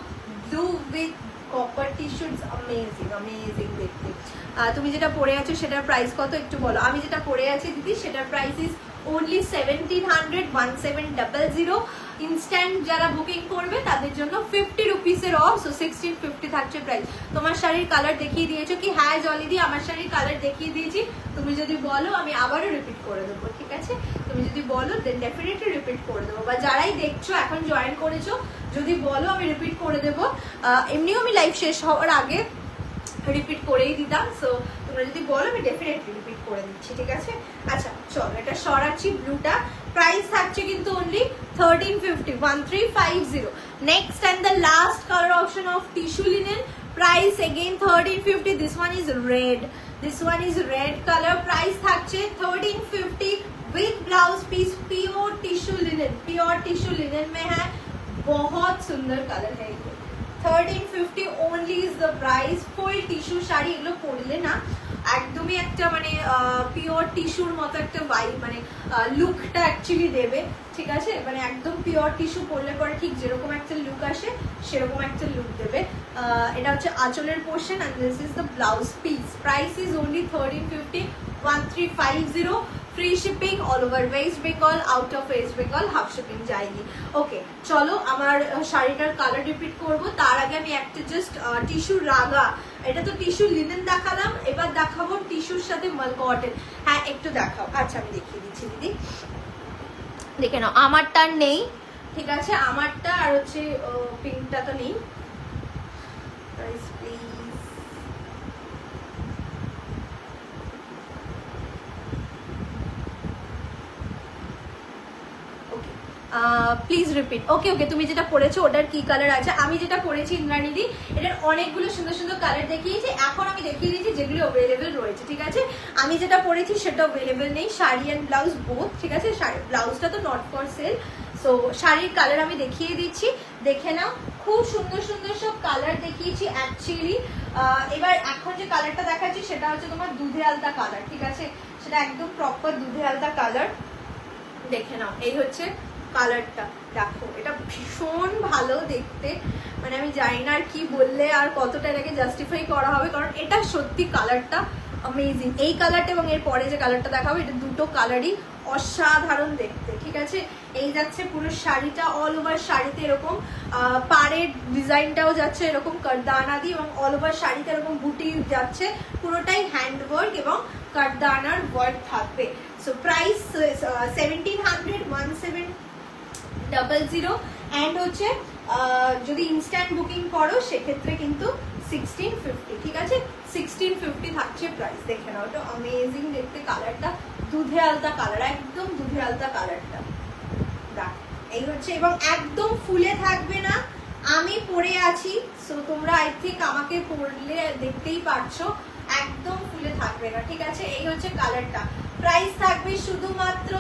Blue with copper tissue, amazing amazing देखते। তুমি যেটা পরে আছো সেটার প্রাইস কত একটু বলো। আমি যেটা পরে আছি দিদি সেটার প্রাইস ইজ only 1700 1700। ইনস্ট্যান্ট যারা বুকিং করবে তাদের জন্য 50 রুপিসের অফ, সো 1650 থাকছে প্রাইস। তোমার শাড়ির কালার দেখিয়ে দিয়েছো কি? হ্যাঁ জলিদি, আমার শাড়ির কালার দেখিয়ে দিয়েছি। তুমি যদি বলো আমি আবারও রিপিট করে দেবো, ঠিক আছে? তুমি যদি বলো দেন ডেফিনেটলি রিপিট করে দেবো, বা যারাই দেখছো এখন জয়েন করেছো যদি বলো আমি রিপিট করে দেবো। এমনিও আমি লাইভ শেষ হওয়ার আগে রিপিট করেই দিতাম, সো তোমরা যদি বলো আমি ডেফিনেটলি রিপিট করে দিচ্ছি, ঠিক আছে? আচ্ছা চলো এটা সরাচ্ছি ব্লুটা। প্রাইস থাকছে কিন্তু only 1350 1350। Next and the last colour option of tissue linen. Price again 1350। This one is red, this one is red colour. Price থাকছে 1350 with blouse piece. Pure tissue linen, pure tissue linen में है, बहुत सुंदर कलर है ये। 1350 only is the price. Full tissue sari এগুলো পরলে না একদমই একটা মানে পিওর টিস্যুর মতো একটা ভাইব, মানে লুকটা অ্যাকচুয়ালি দেবে, ঠিক আছে? মানে একদম পিওর টিস্যু পরলে পরে ঠিক যেরকম একটা লুক আসে সেরকম একটা লুক দেবে। এটা হচ্ছে আঁচলের portion, and this is the blouse piece. Price is only 1350 1350। Free shipping all over West Bengal, out of West Bengal half shipping जाएगी। ओके चलो আমার শাড়িটার কালার রিপিট করব, তার আগে আমি একটা জাস্ট টিস্যু রাগা, এটা তো টিস্যু লিনেন দেখালাম, এবার দেখাবো টিস্যুর সাথে মাল কটন। হ্যাঁ একটু দেখাও। আচ্ছা আমি দেখিয়ে দিচ্ছি দিদি, দেখে নাও। আমারটা নেই, ঠিক আছে? আমারটা আর হচ্ছে পিঙ্কটা তো নেই। Price please please repeat. Okay okay, তুমি যেটা পরেছো ওটার কি কালার আছে? আমি যেটা পরেছি ইন্দ্রাণীদি, এটার অনেকগুলো সুন্দর সুন্দর কালার দেখিয়েছি, এখন আমি দেখিয়ে দিয়েছি যেগুলো অ্যাভেলেবেল রয়েছে, ঠিক আছে? আমি যেটা পরেছি সেটা অ্যাভেলেবেল নেই, শাড়ি অ্যান্ড ব্লাউজ বোথ, ঠিক আছে? ব্লাউজটা তো নট ফর সেল। সো শাড়ির কালার আমি দেখিয়ে দিচ্ছি, দেখে নাও। খুব সুন্দর সুন্দর সব কালার দেখিয়েছি অ্যাকচুয়ালি। এবার এখন যে কালারটা দেখাচ্ছি সেটা হচ্ছে তোমার দুধে আলতা কালার, ঠিক আছে? সেটা একদম প্রপার দুধে আলতা কালার, দেখে নাও। এই হচ্ছে কালারটা, দেখো এটা ভীষণ ভালো দেখতে, মানে আমি জানি না আর কি বললে আর কতটা এটাকে জাস্টিফাই করা হবে, কারণ এটা সত্যি কালারটা অ্যামেজিং। এই কালারটা এবং এর পরে যে কালারটা দেখাবো, এটা দুটো কালারই অসাধারণ দেখতে, ঠিক আছে? এই যাচ্ছে পুরো শাড়িটা, অল ওভার শাড়িতে এরকম পাড়ের ডিজাইনটাও যাচ্ছে এরকম কারদানা দিয়ে, এবং অল ওভার শাড়িতে এরকম বুটি যাচ্ছে, পুরোটাই হ্যান্ডওয়ার্ক এবং কারদানার ওয়ার্ক থাকবে। সো প্রাইস 1700, 1700, অ্যান্ড হচ্ছে যদি ইনস্ট্যান্ট বুকিং করো সেক্ষেত্রে কিন্তু 1650, ঠিক আছে? 1650 থাকছে প্রাইস, দেখে নাও। এটা অ্যামেজিং দেখতে, কালারটা দুধে আলতা কালার, একদম দুধে আলতা কালারটা, দেখ এই হচ্ছে। এবং একদম ফুলে থাকবে না, আমি পরে আছি, সো তোমরা আই থিঙ্ক আমাকে পরলে দেখতেই পারছো, একদম ফুলে থাকবে না, ঠিক আছে? এই হচ্ছে কালারটা। প্রাইস থাকবে শুধুমাত্র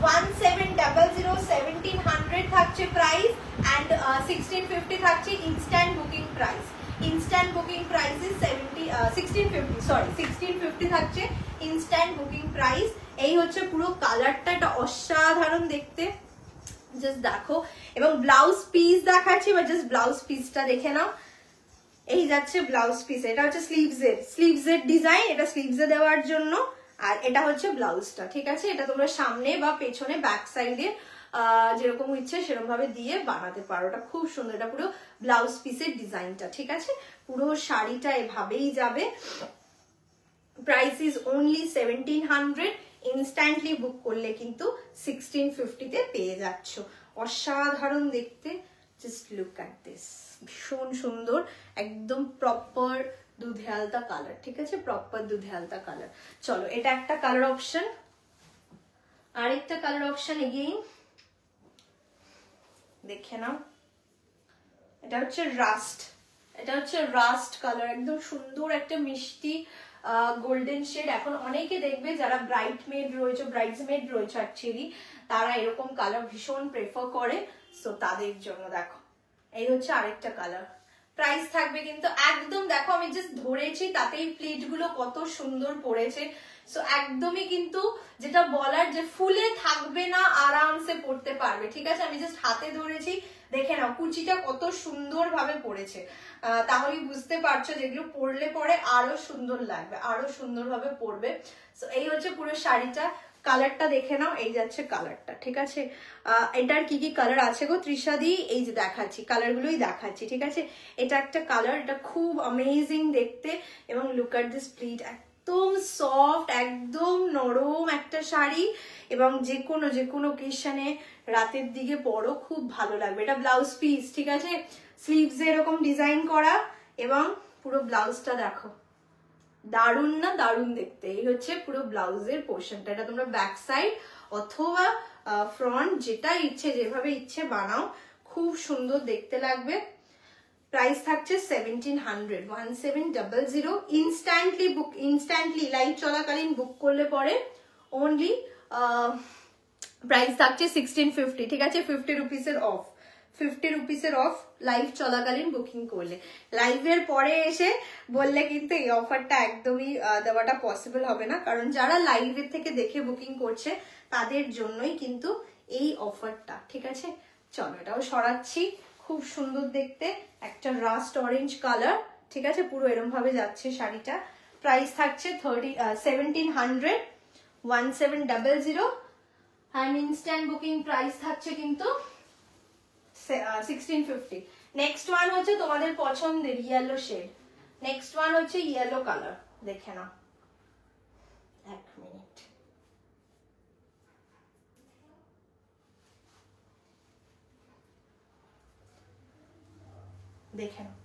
1700, 1700 থাকছে প্রাইস, অ্যান্ড 1650 থাকছে instant booking price. Instant booking price is 1650 থাকছে ইনস্ট্যান্ট বুকিং প্রাইস। এই হচ্ছে পুরো কালারটা, এটা অসাধারণ দেখতে, জাস্ট দেখো। এবং ব্লাউজ পিস দেখাচ্ছি, বা জাস্ট ব্লাউজ পিসটা দেখে নাও। এই যাচ্ছে ব্লাউজ পিস, এটা হচ্ছে স্লিভসের ডিজাইন, এটা স্লিভসে দেওয়ার জন্য, আর এটা হচ্ছে ব্লাউজটা, ঠিক আছে? এটা তোমরা সামনে বা পেছনে ব্যাক সাইডে যেরকম ইচ্ছে সেরকম ভাবে দিয়ে বানাতে পারো, এটা খুব সুন্দর। এটা পুরো ব্লাউজ পিসের ডিজাইনটা, ঠিক আছে? পুরো শাড়িটা এভাবেই যাবে। প্রাইস ইজ অনলি 1700, ইনস্ট্যান্টলি বুক করলে কিন্তু 1650-তে পেয়ে যাচ্ছ। অসাধারণ দেখতে, জাস্ট লুক অ্যাট দিস, ভীষণ সুন্দর, একদম প্রপার দুধে আলতা কালার, ঠিক আছে? প্রপার দুধে আলতা কালার। চলো, এটা একটা কালার অপশন। আরেকটা কালার অপশন এগেইন দেখে নাও, এটা হচ্ছে রাস্ট, এটা হচ্ছে রাস্ট কালার, একদম সুন্দর একটা মিষ্টি গোল্ডেন শেড। এখন অনেকে দেখবে যারা ব্রাইডসমেড রয়েছে অ্যাকচুয়ালি, তারা এরকম কালার ভীষণ প্রেফার করে, সো তাদের জন্য দেখো এই হচ্ছে আরেকটা কালার। প্রাইস থাকবে কিন্তু একদম, দেখো আমি জাস্ট ধরেছি তাতেই প্লিট গুলো কত সুন্দর পড়েছে। সো একদমই কিন্তু যেটা বলার যে ফুলে থাকবে না, আরামসে পড়তে পারবে, ঠিক আছে? আমি জাস্ট হাতে ধরেছি, দেখে নাও কুচিটা কত সুন্দর ভাবে পড়েছে, তাহলেই বুঝতে পারছো যেগুলো পরলে পরে আরো সুন্দর লাগবে, আরো সুন্দর ভাবে পরবে। সো এই হচ্ছে পুরো শাড়িটা, কালারটা দেখে নাও, এই যাচ্ছে কালারটা, ঠিক আছে? এটার কি কি কালার আছে গো ত্রিশাদি? এই যে দেখাচ্ছি, কালারগুলোই দেখাচ্ছি, ঠিক আছে? এটা একটা কালার, এটা খুব অ্যামেজিং দেখতে, এবং লুক এট দিস প্লিট, একদম সফট, একদম নরম একটা শাড়ি, এবং যে কোনো অকেশনে রাতের দিকে পরো, খুব ভালো লাগবে। এটা ব্লাউজ পিস, ঠিক আছে? স্লিভসে এরকম ডিজাইন করা, এবং পুরো ব্লাউজটা দেখো, দারুন না? দারুন দেখতে। এই হচ্ছে পুরো ব্লাউজের পোর্শনটা, এটা তোমরা ব্যাক সাইড অথবা ফ্রন্ট যেটা ইচ্ছে, যেভাবে ইচ্ছে বানাও, খুব সুন্দর দেখতে লাগবে। প্রাইস থাকছে 1700, 1700, ইনস্ট্যান্টলি লাইভ চলাকালীন বুক করলে পরে অনলি প্রাইস থাকছে 1650, ঠিক আছে? 50 রুপিসের অফ, 50 রুপিসের অফ লাইভ চলাকালীন বুকিং করলে। লাইভের পরে এসে বললে কিন্তু এই অফারটা একদমই দেওয়াটা পসিবল হবে না, কারণ যারা লাইভের থেকে দেখে বুকিং করছে তাদের জন্যই কিন্তু এই অফারটা, ঠিক আছে? চলো, এটাও সরাচ্ছি, খুব সুন্দর দেখতে, একটা রাস্ট অরেঞ্জ কালার, ঠিক আছে? পুরো এরকম ভাবে যাচ্ছে শাড়িটা। প্রাইস থাকছে 1700, 1700, and instant booking প্রাইস থাকছে কিন্তু 1650। নেক্সট ওয়ান হচ্ছে তোমাদের পছন্দের ইয়েলো শেড, নেক্সট ওয়ান হচ্ছে ইয়েলো কালার, দেখে নাও, এক মিনিট, দেখে নাও।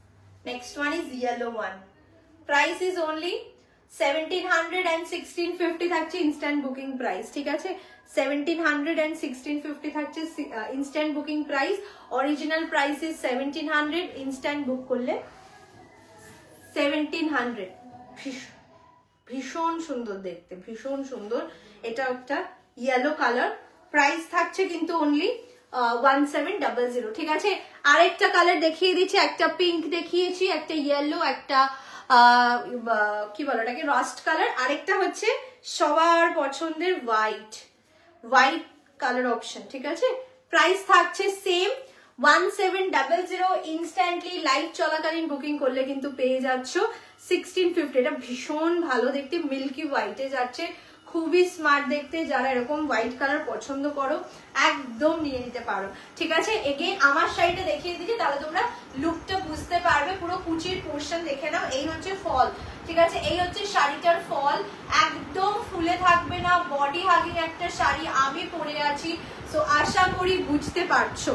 Next one is yellow one, price is only 1700 and 1650 থাকছে ইনস্ট্যান্ট বুকিং প্রাইস, ঠিক আছে? 1700 and 1650 থাকছে instant booking price. Original price is 1700, instant book করলে 1700। ভীষণ সুন্দর দেখতে, ভীষণ সুন্দর। এটা একটা ইয়েলো কালার, প্রাইস থাকছে কিন্তু অনলি 1700, ঠিক আছে? আরেকটা কালার দেখিয়ে দিচ্ছি, একটা পিঙ্ক দেখিয়েছি, একটা ইয়েলো, একটা কি বলো এটাকে, রাস্ট কালার, আরেকটা হচ্ছে সবার পছন্দের হোয়াইট কালার অপশন, ঠিক আছে? প্রাইস থাকছে সেম 1700, ইনস্ট্যান্টলি লাইভ চলাকালীন বুকিং করলে কিন্তু পেয়ে যাচ্ছ 1650। এটা ভীষণ ভালো দেখতে, মিল্কি হোয়াইটে যাচ্ছে, খুবই স্মার্ট দেখতে। যারা এরকম হোয়াইট কালার পছন্দ করো একদম নিয়ে নিতে পারো, ঠিক আছে? এগেইন আমার শাড়িটা দেখিয়ে দিচ্ছি, তাহলে তোমরা লুকটা বুঝতে পারবে। পুরো কুচির পোর্শন দেখে নাও, এই হচ্ছে ফল, ঠিক আছে? এই হচ্ছে শাড়িটার ফল, একদম ফুলে থাকবে না, বডি হাগিং একটা শাড়ি আমি পরে আছি, সো আশা করি বুঝতে পারছো,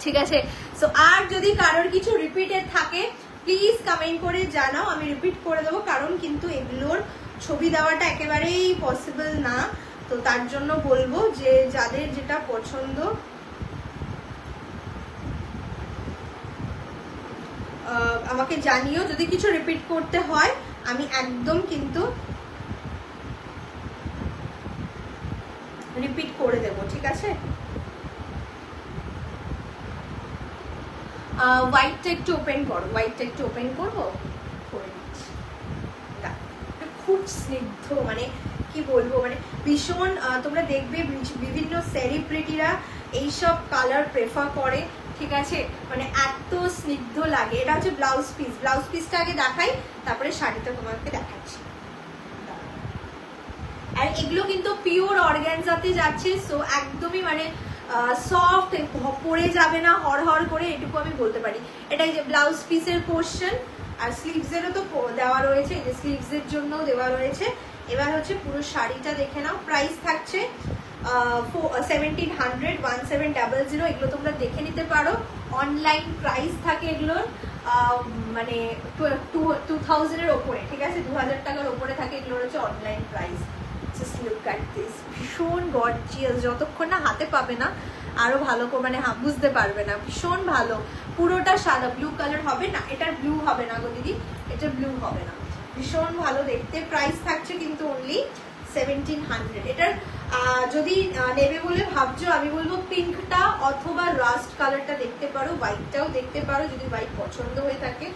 ঠিক আছে? সো আর যদি কারোর কিছু রিপিটেড থাকে প্লিজ কমেন্ট করে জানাও, আমি রিপিট করে দেবো, কারণ কিন্তু এগুলোর ছবি দেওয়াটা একেবারেই পসিবল না। তো তার জন্য বলবো যে যাদের যেটা পছন্দ আমাকে জানিও, যদি কিছু রিপিট করতে হয় আমি একদম কিন্তু রিপিট করে দেব, ঠিক আছে? হোয়াইটটা একটু ওপেন করো, হোয়াইটটা একটু ওপেন করবো, করে দিচ্ছি। খুব স্নিগ্ধ, মানে কি বলবো, মানে ভীষণ, তোমরা দেখবে বিভিন্ন সেলিব্রিটিরা এইসব কালার প্রেফার করে, ঠিক আছে? মানে এত স্নিগ্ধ লাগে। এটা হচ্ছে ব্লাউজ পিস, ব্লাউজ পিসটা আগে দেখাই, তারপরে শাড়িটা তোমাকে দেখাচ্ছি। আর এগুলো কিন্তু পিওর অর্গানজাতে যাচ্ছে, সো একদমই মানে সফট, পরে যাবে না হড়হড় করে, এটুকু আমি বলতে পারি। এটাই যে ব্লাউজ পিসের পোর্শন, আর স্লিভসেরও তো দেওয়া রয়েছে, এই যে স্লিভসের জন্য দেওয়া রয়েছে। এবার হচ্ছে পুরো শাড়িটা দেখে নাও, প্রাইস থাকছে 1700, 1700। এগুলো তোমরা দেখে নিতে পারো, অনলাইন প্রাইস থাকে এগুলোর মানে 2000 এর ওপরে, ঠিক আছে? 2000 টাকার ওপরে থাকে এগুলোর হচ্ছে online price. Just look at this, ভীষণ গর্জিয়াস। যতক্ষণ না হাতে পাবে না আরো ভালো করে মানে বুঝতে পারবে না, ভীষণ ভালো। পুরোটা সাদা, ব্লু কালার হবে না, এটার ব্লু হবে না গো দিদি, এটা ব্লু হবে না, ভীষণ ভালো দেখতে। প্রাইস থাকছে কিন্তু অনলি 1700। এটার যদি নেবে বলে ভাবছো, আমি বলবো পিঙ্কটা অথবা রাস্ট কালারটা দেখতে পারো, হোয়াইটটাও দেখতে পারো যদি হোয়াইট পছন্দ হয়ে থাকে,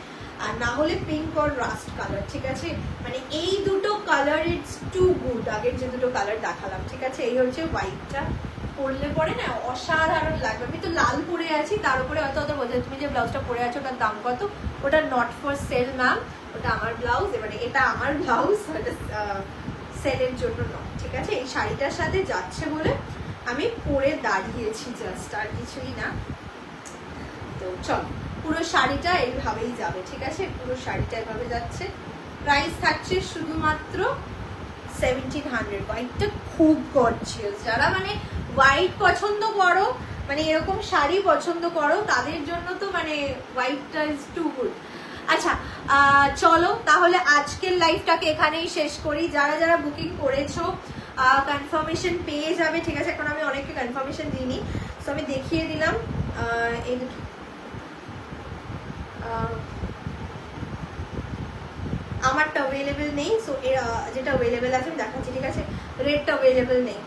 আর না হলে পিঙ্ক অর রাস্ট কালার, ঠিক আছে? মানে এই দুটো কালার ইটস টু গুড। আগের যে দুটো কালার দেখালাম, ঠিক আছে? এই হচ্ছে হোয়াইটটা, পরলে পরে না অসাধারণ লাগবে। আমি তো লাল পরে আছি, তার উপরে হয়তো অত বোঝা, তুমি যে ব্লাউজটা পরে আছো ওটার দাম কত? ওটা নট ফর সেল ম্যাম, ওটা আমার ব্লাউজ, এবারে এটা আমার ব্লাউজ, ওটা সেলের জন্য নয়, ঠিক আছে? এই শাড়িটার সাথে যাচ্ছে বলে আমি পরে দাঁড়িয়েছি, জাস্ট, আর কিছুই না। তো চল, পুরো শাড়িটা এইভাবেই যাবে, ঠিক আছে? পুরো শাড়িটা এইভাবে যাচ্ছে। প্রাইস থাকছে শুধুমাত্র 1700। হোয়াইটটা খুব গর্জিয়াস। যারা মানে হোয়াইট পছন্দ করো, মানে এরকম শাড়ি পছন্দ করো, তাদের জন্য তো মানে হোয়াইটটা ইজ টু গুড। আচ্ছা, চলো তাহলে আজকের লাইভটাকে এখানেই শেষ করি। যারা যারা বুকিং করেছো কনফার্মেশন পেয়ে যাবে, ঠিক আছে? এখন আমি অনেককে কনফার্মেশন দিইনি, তো আমি দেখিয়ে দিলাম। এই আমারটা অ্যাভেলেবেল নেই, সো যেটা অ্যাভেলেবেল আছে আমি দেখাচ্ছি, ঠিক আছে? রেডটা অ্যাভেলেবেল নেই।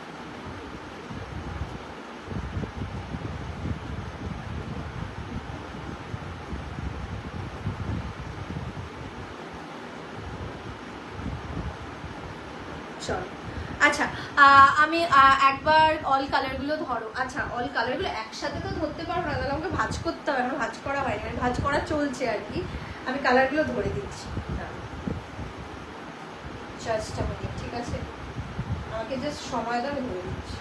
চল, আচ্ছা আমি একবার অল কালারগুলো ধরো। আচ্ছা, অল কালারগুলো একসাথে তো ধরতে পারবো না, তাহলে আমাকে ভাঁজ করতে হবে। আমার ভাঁজ করা হয়নি, মানে ভাঁজ করা চলছে আর কি। আমি কালারগুলো ধরে দিচ্ছি, জাস্ট a minute, ঠিক আছে? আমাকে জাস্ট সময় দাও, আমি ধরে দিচ্ছি।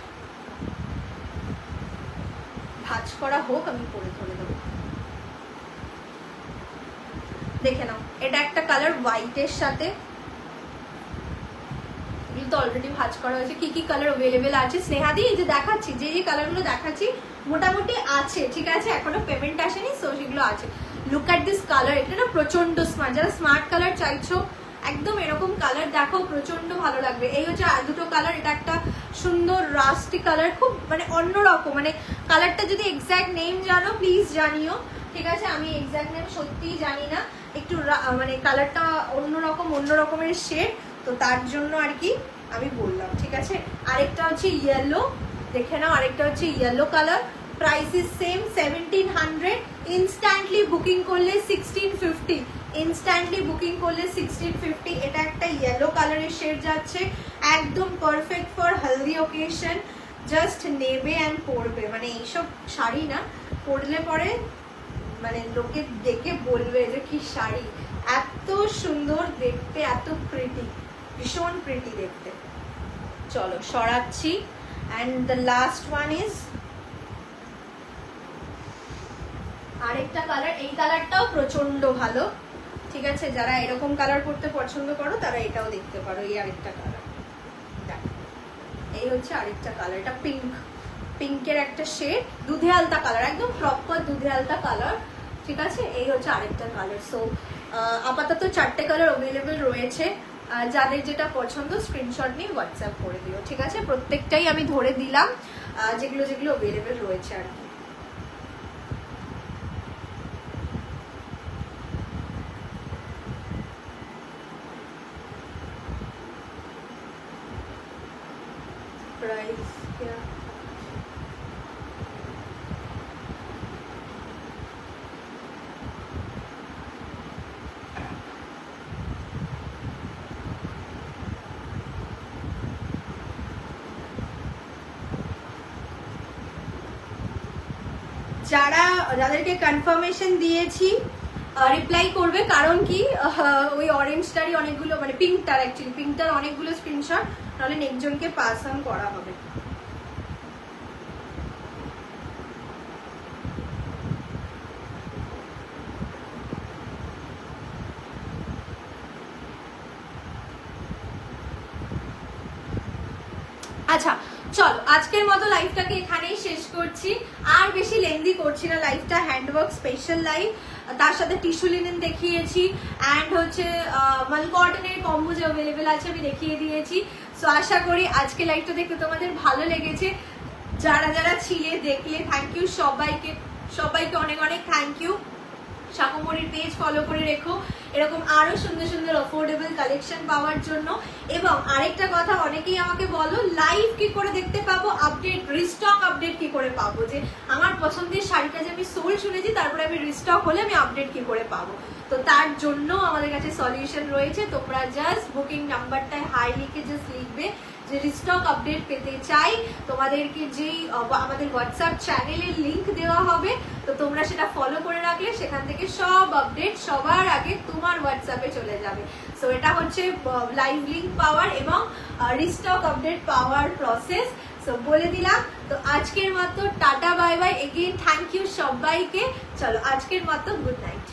ভাঁজ করা হোক, আমি পরে ধরে দেবো। দেখে নাও, এটা একটা কালার হোয়াইটের সাথে, এগুলো তো অলরেডি ভাঁজ করা হয়েছে। কি কি কালার অ্যাভেলেবেল আছে স্নেহাদি, এই যে দেখাচ্ছি, যে যে কালারগুলো দেখাচ্ছি মোটামুটি আছে, ঠিক আছে? এখনো পেমেন্ট আসেনি, সো সেগুলো আছে। লুক অ্যাট দিস কালার, এটা না প্রচন্ড স্মার্ট। যারা স্মার্ট কালার চাইছো একদম এরকম কালার দেখো, প্রচন্ড ভালো লাগবে। এই হচ্ছে দুটো কালার, এটা একটা সুন্দর রাস্টি কালার, খুব মানে অন্যরকম, মানে কালারটা যদি এক্স্যাক্ট নেম জানো প্লিজ জানিও, ঠিক আছে? আমি এক্স্যাক্ট নেম সত্যিই জানি না, একটু মানে কালারটা অন্যরকম, অন্য রকমের শেড, তো তার জন্য আর কি আমি বললাম, ঠিক আছে? আরেকটা হচ্ছে ইয়েলো, দেখে নাও, আরেকটা হচ্ছে yellow colour, price is same 1700, instantly booking করলে 1650, ইনস্ট্যান্টলি বুকিং করলে 1650। এটা একটা ইয়েলো কালারের শেড যাচ্ছে, একদম perfect for haldi occasion, just নেবে অ্যান্ড পরবে, মানে এইসব শাড়ি না পরলে পরে মানে লোকে দেখে বলবে যে কি শাড়ি, এত সুন্দর দেখতে, এত প্রিটি, ভীষণ প্রিটি দেখতে। চলো সরাচ্ছি, and the last one is আরেকটা কালার, এই কালারটাও প্রচন্ড ভালো, ঠিক আছে? যারা এরকম কালার পরতে পছন্দ করো তারা এটাও দেখতে পারো। এই আরেকটা কালার, এই হচ্ছে আরেকটা কালার, এটা পিঙ্ক, পিঙ্কের একটা শেড, দুধে আলতা কালার, একদম প্রপার দুধে আলতা কালার, ঠিক আছে? এই হচ্ছে আরেকটা কালার। সো আপাতত 4টে কালার অ্যাভেলেবেল রয়েছে, যাদের যেটা পছন্দ স্ক্রিনশট নিয়ে হোয়াটসঅ্যাপ করে দিও, ঠিক আছে? প্রত্যেকটাই আমি ধরে দিলাম যেগুলো যেগুলো অ্যাভেলেবেল রয়েছে আর কি। प्राइस क्या? যাদেরকে কনফার্মেশন দিয়েছি রিপ্লাই করবে, কারণ কি ওই অরেঞ্জটারই অনেকগুলো, মানে পিঙ্কটার, অ্যাকচুয়ালি পিঙ্কটার অনেকগুলো স্ক্রিনশট, তাহলে নেক্সট জনকে পাস অন করা হবে। আচ্ছা চলো আজকের মতো লাইভটাকে এখানেই শেষ করছি, আর বেশি লেন্দি করছি না লাইভটা। হ্যান্ডওয়ার্ক স্পেশাল লাইভ, তার সাথে টিস্যু লিনেন দেখিয়েছি, অ্যান্ড হচ্ছে মাল কটনের কম্বো যে অ্যাভেলেবেল আছে আমি দেখিয়ে দিয়েছি। সো আশা করি আজকে লাইভটা দেখতে তোমাদের ভালো লেগেছে, যারা যারা ছিলে দেখলে থ্যাংক ইউ সবাইকে, সবাইকে অনেক অনেক থ্যাংক ইউ। শাকুমুড়ির পেজ ফলো করে রেখো এরকম আরো সুন্দর সুন্দর অ্যাফোর্ডেবল কালেকশন পাওয়ার জন্য। এবং আরেকটা কথা, অনেকেই আমাকে বলো লাইভ কি করে দেখতে পাবো, আপডেট রিস্টক আপডেট কি করে পাবো, যে আমার পছন্দের শাড়িটা যে আমি সোল শুনেছি তারপরে আমি রিস্টক হলে আমি আপডেট কি করে পাবো। তো তার জন্য আমাদের কাছে সলিউশন রয়েছে, তোমরা জাস্ট বুকিং নাম্বারটায় হাই লিখে জাস্ট লিখবে যে রিস্টক আপডেট পেতে চাই, তোমাদেরকে যেই আমাদের হোয়াটসঅ্যাপ চ্যানেলের লিংক দেওয়া হবে, তো তোমরা সেটা ফলো করে রাখলে সেখান থেকে সব আপডেট সবার আগে তোমার হোয়াটসঅ্যাপে চলে যাবে। সো এটা হচ্ছে লাইভ লিংক পাওয়ার এবং রিস্টক আপডেট পাওয়ার প্রসেস। সো বলে দিলাম। তো আজকের মতো ta ta bye bye, again thank you সবাইকে। চলো আজকের মতো গুড নাইট।